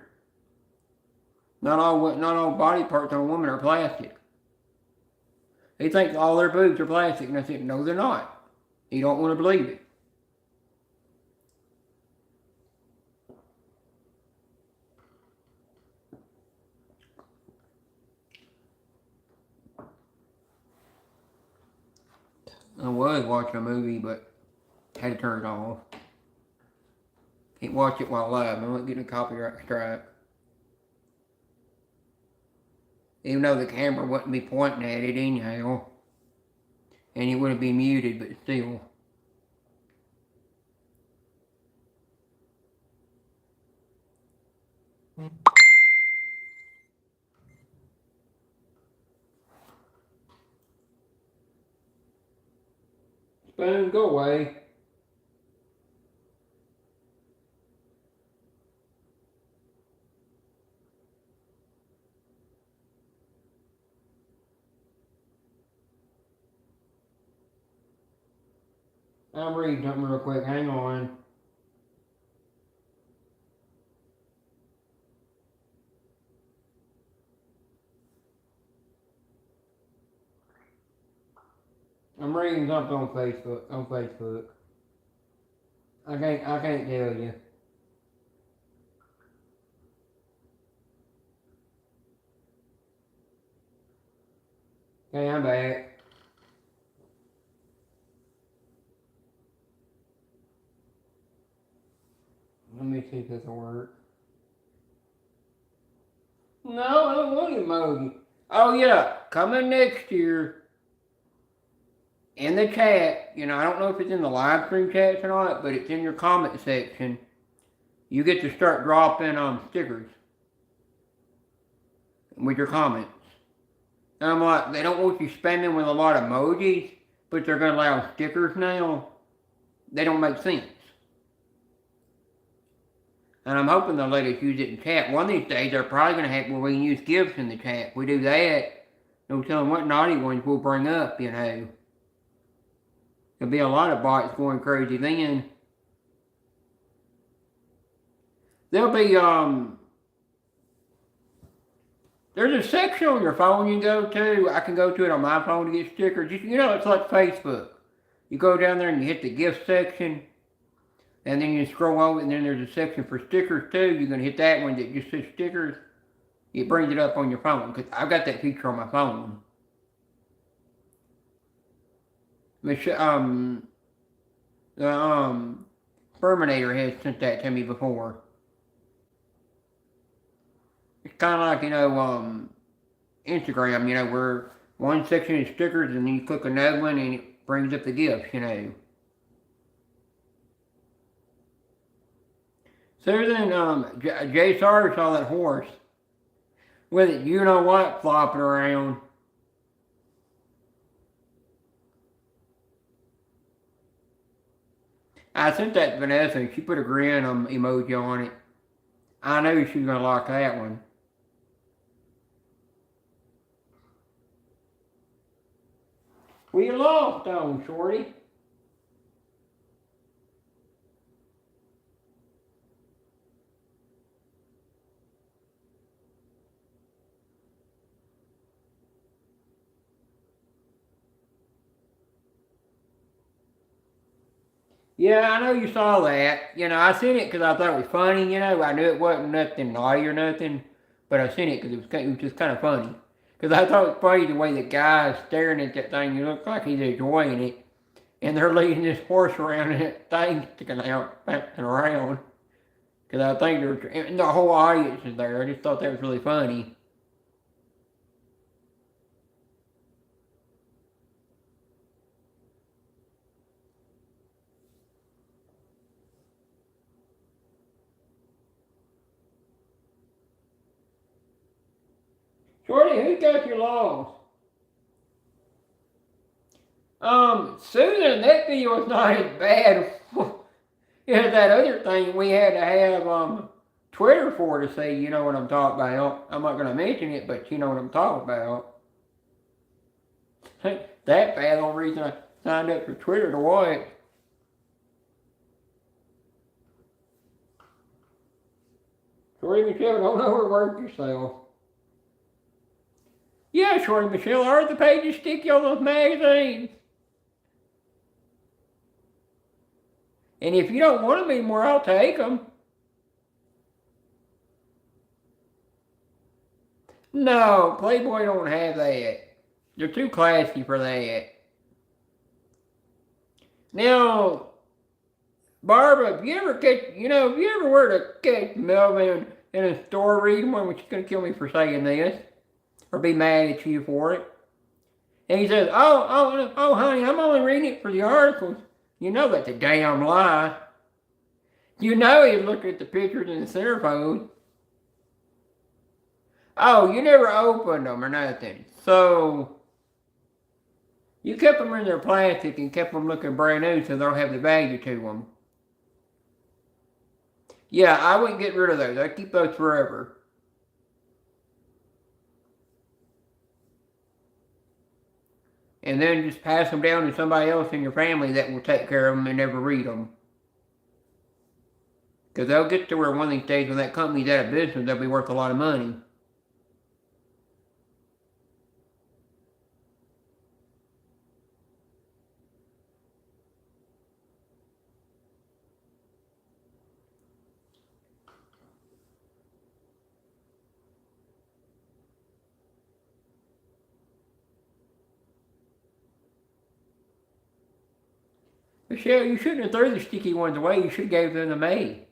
Not all body parts on a woman are plastic. He thinks all their boobs are plastic, and I said, no, they're not. You don't want to believe it. I was watching a movie, but had to turn it off. Can't watch it while live. I'm not getting a copyright strike. Even though the camera wouldn't be pointing at it anyhow. And it wouldn't be muted, but still. Spoon, go away. I'm reading something real quick. Hang on. I'm reading something on Facebook. I can't tell you. Okay, I'm back. Let me see if this will work. No, I don't want emoji. Oh yeah, coming next year in the chat, I don't know if it's in the live stream chats or not, but it's in your comment section. You get to start dropping stickers with your comments. And I'm like, they don't want you spamming with a lot of emojis, but they're gonna allow stickers now. They don't make sense. And I'm hoping they'll let us use it in chat. One of these days, they're probably going to have where we can use GIFs in the chat. If we do that, no telling what naughty ones we'll bring up, There'll be a lot of bots going crazy then. There'll be, there's a section on your phone you can go to. I can go to it on my phone to get stickers. It's like Facebook. You go down there and you hit the gift section. And then you scroll over, and then there's a section for stickers too. You're going to hit that one that just says stickers. It brings it up on your phone, because I've got that feature on my phone. The Terminator has sent that to me before. It's kind of like, Instagram, where one section is stickers, and then you click another one, and it brings up the gifts, Susan, Jay Sawyer saw that horse with it, what, flopping around. I sent that to Vanessa and she put a grin emoji on it. I knew she was going to like that one. We lost on, Shorty. Yeah, I know you saw that. You know, I sent it because I thought it was funny. You know, I knew it wasn't nothing naughty or nothing, but I sent it because it was just kind of funny. Because I thought it was funny the way the guy's staring at that thing. It looked like he's enjoying it, and they're leading this horse around and that thing sticking out, bouncing around. Because I think and the whole audience is there. I just thought that was really funny. Shorty, who got your logs? Susan, that video was not as bad. Yeah, that other thing we had to have Twitter for to see, you know what I'm talking about. I'm not going to mention it, but you know what I'm talking about. That bad, the only reason I signed up for Twitter to watch. Shorty Michelle, don't overwork yourself. Yeah, Shorty Michelle, are the pages sticky on those magazines? And if you don't want them anymore, I'll take them. No, Playboy don't have that. They're too classy for that. Now, Barbara, if you ever were to catch Melvin in a store reading one, which is going to kill me for saying this, or be mad at you for it, and he says, oh, honey, I'm only reading it for the articles. You know that's a damn lie. You know he looked at the pictures in the centerfold. Oh, you never opened them or nothing. So, you kept them in their plastic and kept them looking brand new so they don't have the value to them. Yeah, I wouldn't get rid of those. I'd keep those forever. And then just pass them down to somebody else in your family that will take care of them and never read them. Because they'll get to where one of these days when that company's out of business, they'll be worth a lot of money. Michelle, you shouldn't have thrown the sticky ones away. You should have gave them to me.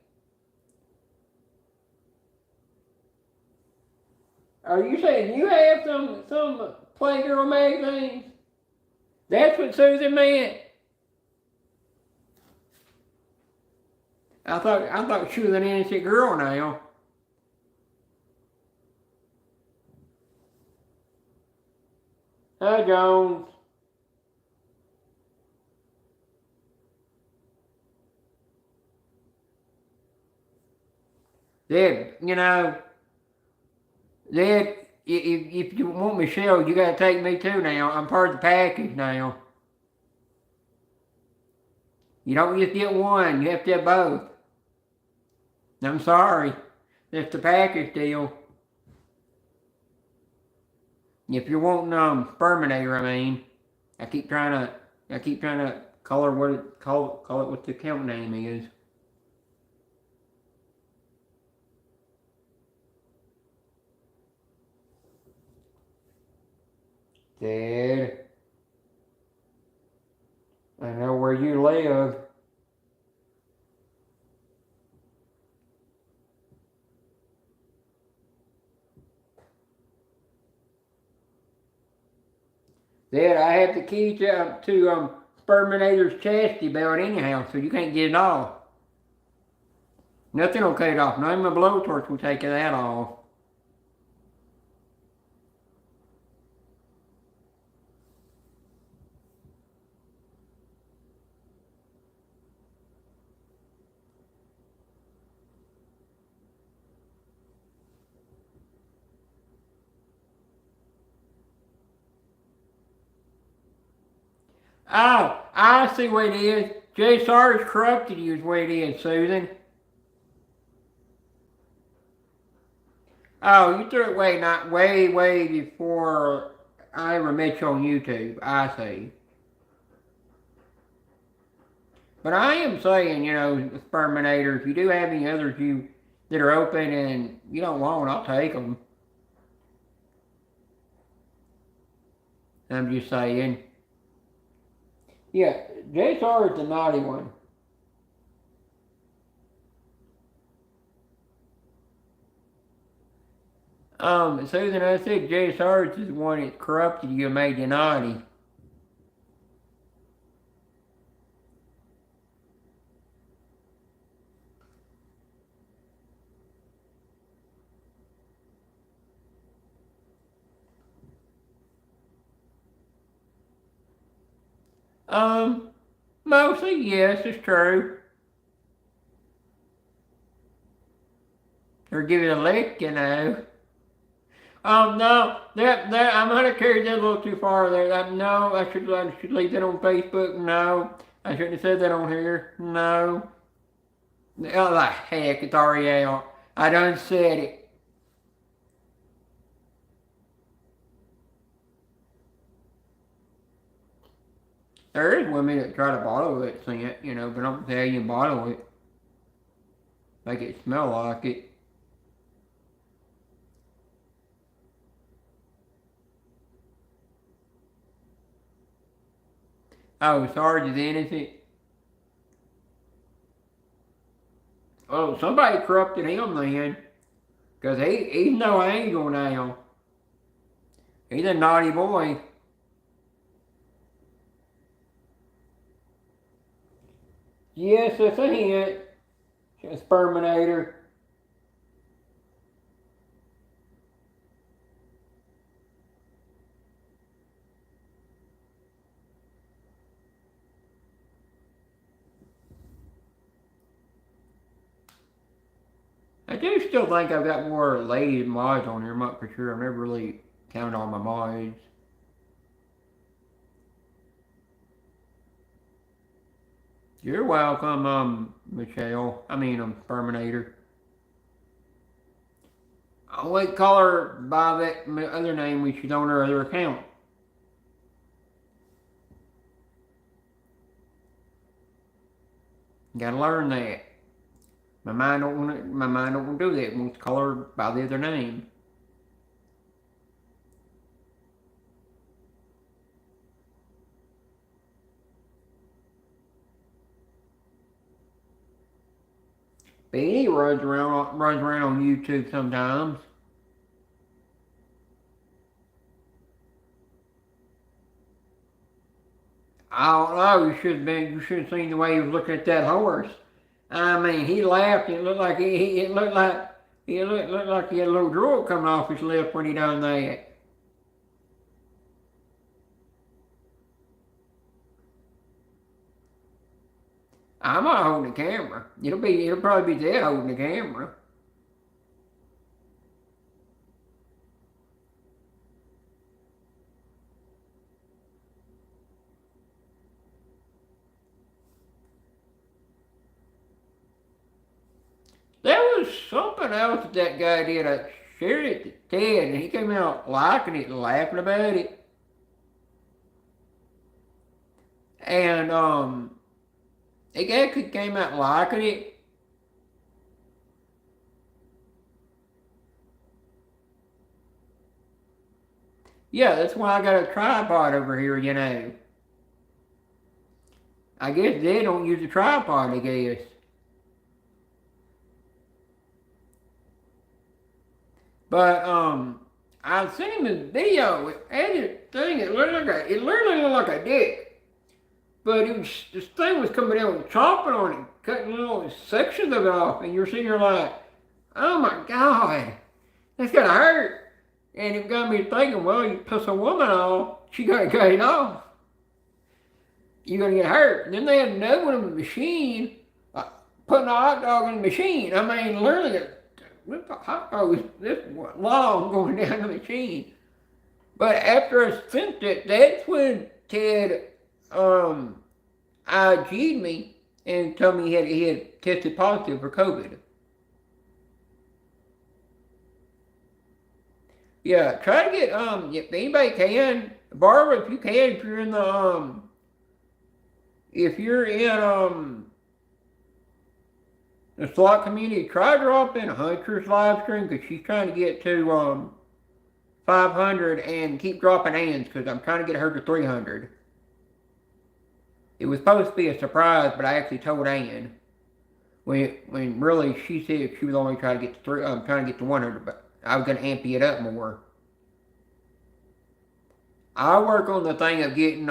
Are you saying you have some Playgirl magazines? That's what Susan meant. I thought she was an innocent girl now. Hi, Jones. Dad, Dad, if you want Michelle, you gotta take me too now. I'm part of the package now. You don't just get one, you have to have both. I'm sorry. That's the package deal. If you're wanting Sperminator, I mean, I keep trying to call it what the account name is. Dad, I know where you live. Dad, I have the key to Sperminator's chastity belt anyhow, so you can't get it off. Nothing will cut it off. Not even my blowtorch will take that off. Oh, I see what it is. Jay Sars corrupted you is what it is, Susan. Oh, you threw it way, not way, way before I ever met you on YouTube. I see. But I am saying, Sperminator, if you do have any others that are open and you don't want, I'll take them. I'm just saying. Yeah, JSR is the naughty one. Susan, I said JSR is the one that corrupted you and made you naughty. Um, Mostly, yes, it's true. Or give it a lick. No, that I'm gonna carry that a little too far there. No, I should leave that on Facebook. No, I shouldn't have said that on here. No. Oh, the heck, it's already out. I done said it. There is women that try to bottle that scent, but don't tell you bottle it. Make it smell like it. Oh, Sarge is innocent. Oh, somebody corrupted him then. Because he's no angel now. He's a naughty boy. Yes, that's a hint. Sperminator. I do still think I've got more ladies mods on here, I'm not for sure. I've never really counted all my mods. You're welcome, Michelle. Terminator. I won't call her by that other name when she's on her other account. Gotta learn that. My mind don't want to do that. It wants to call her by the other name. Benny runs around on YouTube sometimes. I don't know. You should have seen the way he was looking at that horse. I mean, he laughed. And it looked like he had a little drool coming off his lip when he done that. I'm not holding the camera. It'll probably be Ted holding the camera. There was something else that guy did. I shared it to Ted, and he came out liking it and laughing about it. And the guy came out liking it. Yeah, that's why I got a tripod over here. I guess they don't use a tripod, I guess. But I seen this video. It had this thing. It literally looked like a dick. But this thing was coming out and chopping on it, cutting little sections of it off, and you're sitting there like, oh my God, that's gonna hurt. And it got me thinking, well, you piss a woman off, she gotta cut it off. You're gonna get hurt. And then they had another one in the machine, putting a hot dog in the machine. I mean, literally, the hot dog was this long going down the machine. But after I sent it, that's when Ted IG'd me and told me he had tested positive for COVID. Yeah, try to get if anybody can, Barbara, if you can, if you're in the slot community, try to drop in Hunter's live stream because she's trying to get to 500 and keep dropping Ann's because I'm trying to get her to 300. It was supposed to be a surprise, but I actually told Ann when really she said she was only trying to get to trying to get to 100, but I was gonna amp it up more. I work on the thing of getting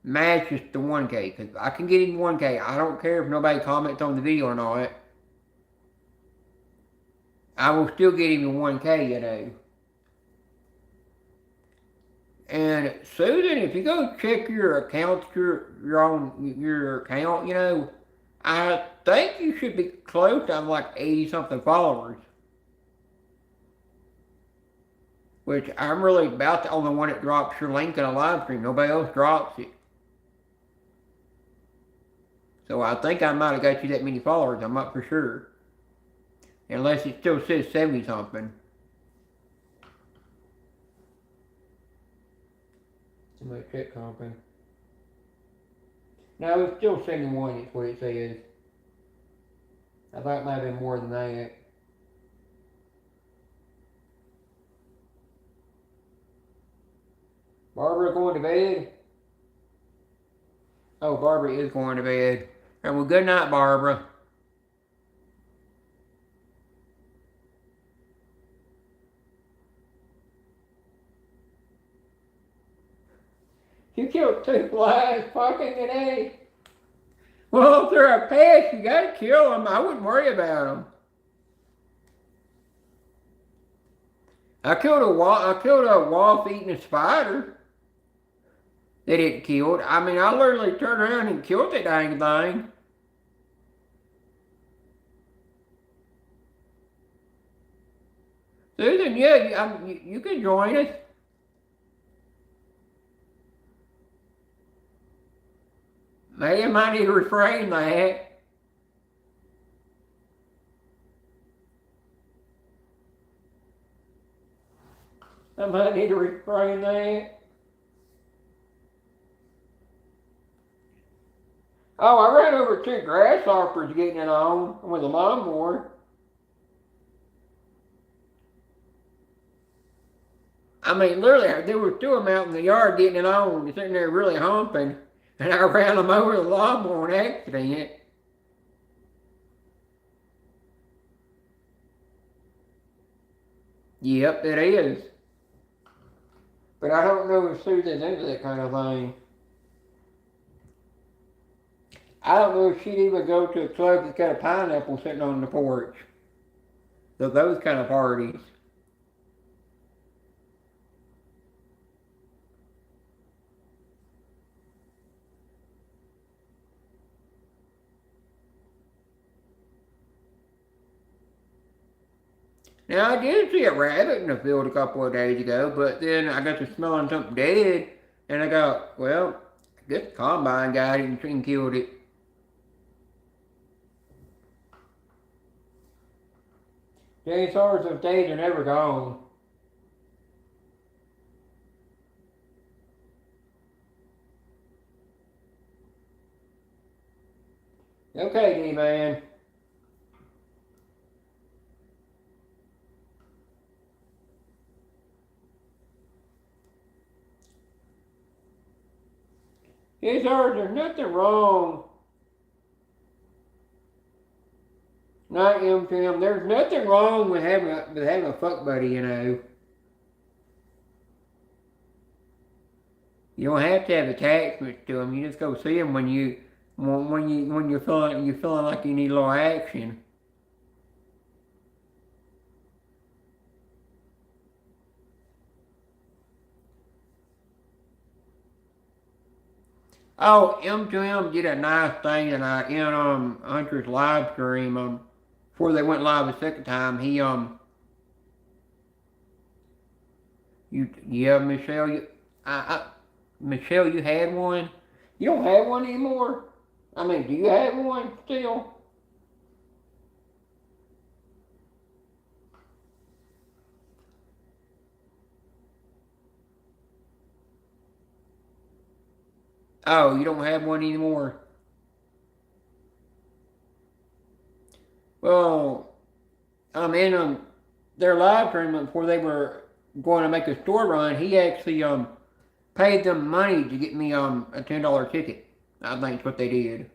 matches to 1K because I can get him 1K. I don't care if nobody comments on the video or not. I will still get him to 1K, you know. And Susan, if you go check your account, your account, you know, I think you should be close to like 80 something followers. Which I'm really about the only one that drops your link in a live stream. Nobody else drops it. So I think I might have got you that many followers. I'm not for sure. Unless it still says 70 something. Somebody check comping. No, it's still 71 is what it says. I thought it might have been more than that. Barbara going to bed? Oh, Barbara is going to bed. And well, good night, Barbara. You killed 2 flies fucking today. Well, if they're a pest, you gotta kill them. I wouldn't worry about them. I killed a wasp eating a spider that it killed. I mean, I literally turned around and killed that dang thing. Susan, yeah, you can join us. Maybe I might need to reframe that. I might need to reframe that. Oh, I ran over 2 grasshoppers getting it on with a lawnmower. I mean, literally, there were 2 of them out in the yard getting it on, sitting there really humping, and I ran them over the lawnmower in accident. Yep, it is. But I don't know if Susan's into that kind of thing. I don't know if she'd even go to a club that's got a pineapple sitting on the porch. So those kind of parties. Now I did see a rabbit in the field a couple of days ago, but then I got to smelling something dead, and I got, well, I guess the combine got it and killed it. Dinosaurs of days are never gone. Okay, D-Man. Dinosaurs, there's nothing wrong. Not M. There's nothing wrong with having a fuck buddy, you know. You don't have to have attachments to them. You just go see them when you're feeling like you need a little action. Oh, M2M did a nice thing tonight in Hunter's live stream. Before they went live the second time, he yeah, Michelle, Michelle, you had one? You don't have one anymore? I mean, do you have one still? Oh, you don't have one anymore? Well, in their live tournament before they were going to make a store run, he actually paid them money to get me a $10 ticket. I think that's what they did.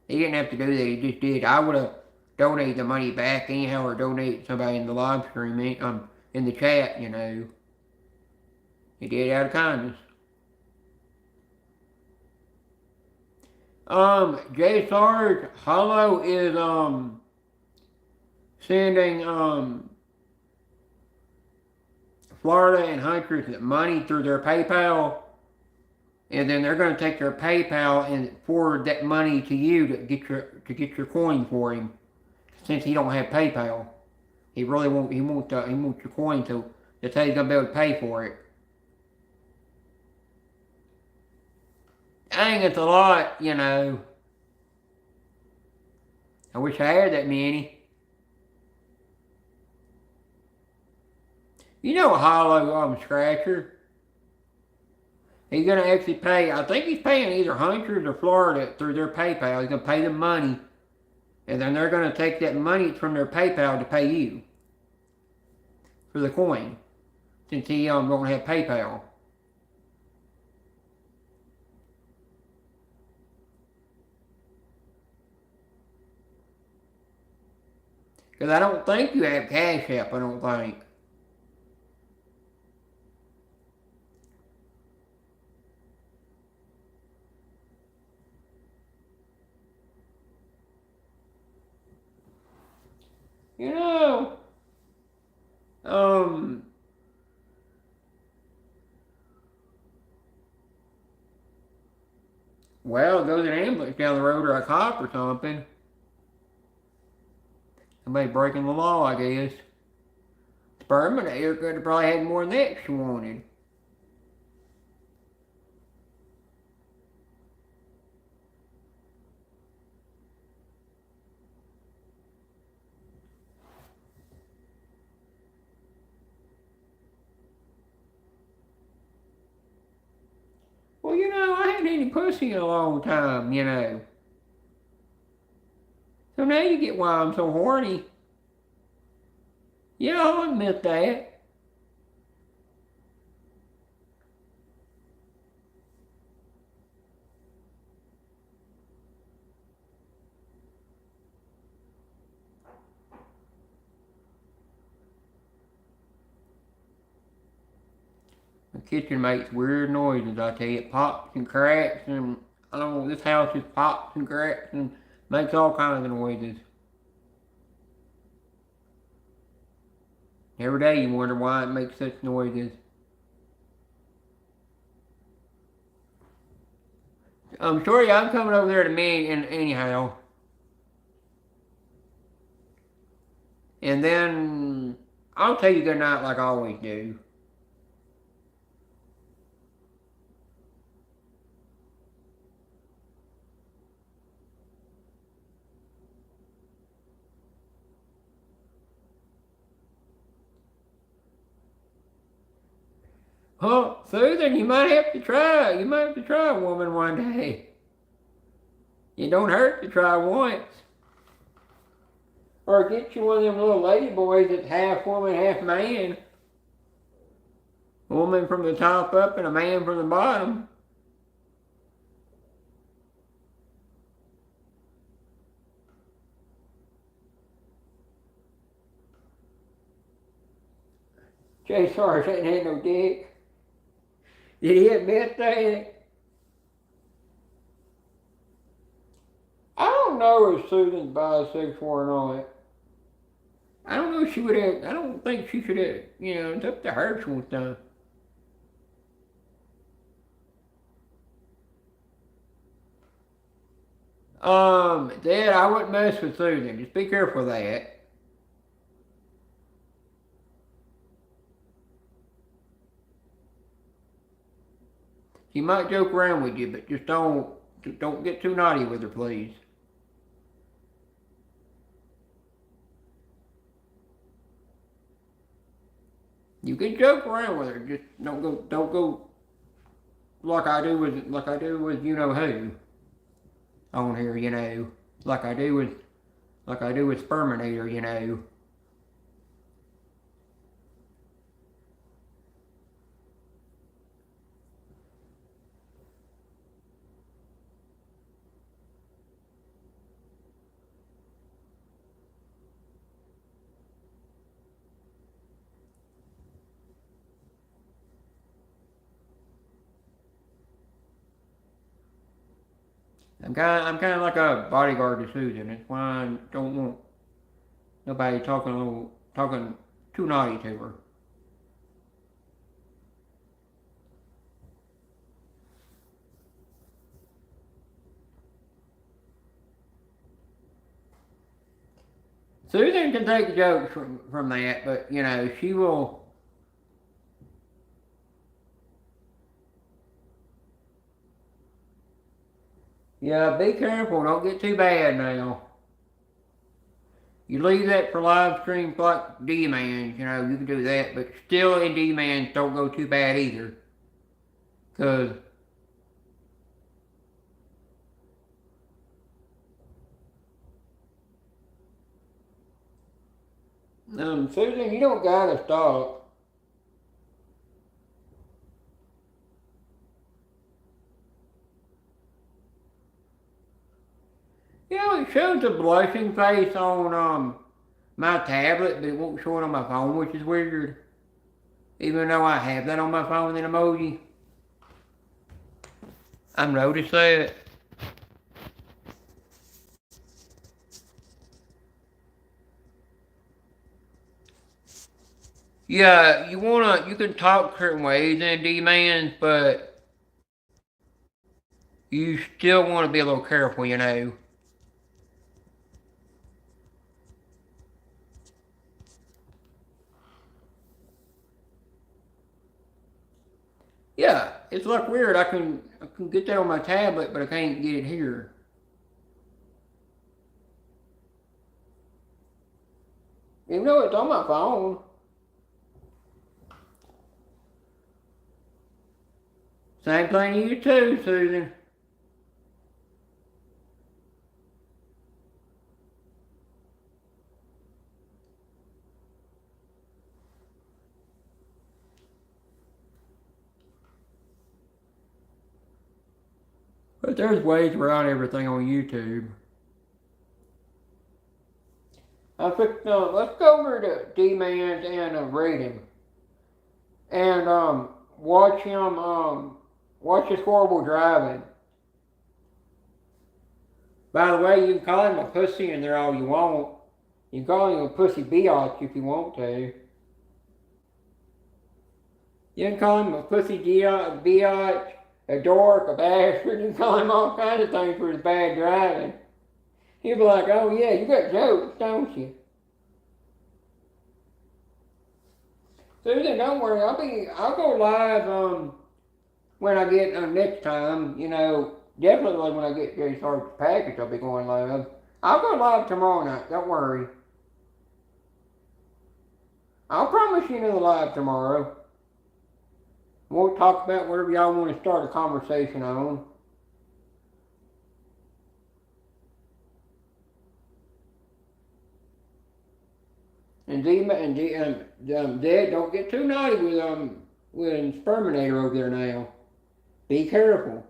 He didn't have to do that. He just did. I would have donated the money back anyhow, or donate somebody in the live stream, in the chat. He did it out of kindness. Jay Sarge Hollow is sending Florida and Huntress money through their PayPal, and then they're going to take their PayPal and forward that money to you to get your coin for him. Since he don't have PayPal, he really won't. He wants your coin to that's how he's going to be able to pay for it. Dang, it's a lot. I wish I had that many. Hollow Scratcher. He's gonna actually pay. I think he's paying either Hunters or Florida through their PayPal. He's gonna pay them money, and then they're gonna take that money from their PayPal to pay you for the coin, since he don't have PayPal. Because I don't think you have Cash App. I don't think. You know, um, well, goes an ambulance down the road or a cop or something. Somebody breaking the law, I guess. Terminator could have probably had more than that she wanted. Well, I hadn't had any pussy in a long time. So now you get why I'm so horny. Yeah, I'll admit that. The kitchen makes weird noises, I tell you. It pops and cracks, and I don't know, this house just pops and cracks and makes all kinds of noises. Every day you wonder why it makes such noises. I'm sorry, I'm coming over there to me and anyhow. And then I'll tell you good night like I always do. Huh, Susan, you might have to try. You might have to try a woman one day. It don't hurt to try once. Or get you one of them little lady boys that's half woman, half man. A woman from the top up and a man from the bottom. Jay Sarge ain't had no dick. Did he admit that? I don't know if Susan's bisexual or not. I don't know if she would have, I don't think she should have, it's up to her sometimes. Dad, I wouldn't mess with Susan. Just be careful of that. She might joke around with you, but just don't get too naughty with her, please. You can joke around with her, just don't go like I do with you know who on here, you know, like I do with Sperminator, you know. I'm kind of like a bodyguard to Susan. That's why I don't want nobody talking too naughty to her. Susan can take jokes from that, but you know she will. Yeah, be careful. Don't get too bad now. You leave that for live streams like D-Mans, you know, you can do that, but still in D-Mans don't go too bad either. Cause Susan, you don't gotta stop. You know, it shows a blushing face on my tablet, but it won't show it on my phone, which is weird. Even though I have that on my phone, an emoji. I've noticed that. Yeah, you can talk certain ways in D-Mans, but you still want to be a little careful, you know. Yeah, it's like weird. I can get that on my tablet, but I can't get it here. Even though it's on my phone. Same thing to you too, Susan. But there's ways around everything on YouTube. Let's go over to D-Mans and rate him. And watch him watch his horrible driving. By the way, you can call him a pussy in there all you want. You can call him a pussy biatch if you want to. You can call him a pussy biatch, a dork, a bastard. You can call him all kinds of things for his bad driving. He'll be like, oh yeah, you got jokes, don't you? Susan, don't worry. I'll go live when I get next time. You know, definitely when I get Jay Sarge's package, I'll be going live. I'll go live tomorrow night. Don't worry. I'll promise you another live tomorrow. We'll talk about whatever y'all want to start a conversation on. And Dad, don't get too naughty with Sperminator over there now. Be careful.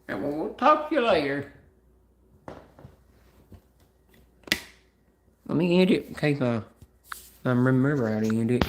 And we'll talk to you later. Let me end it in case I remember how to end it.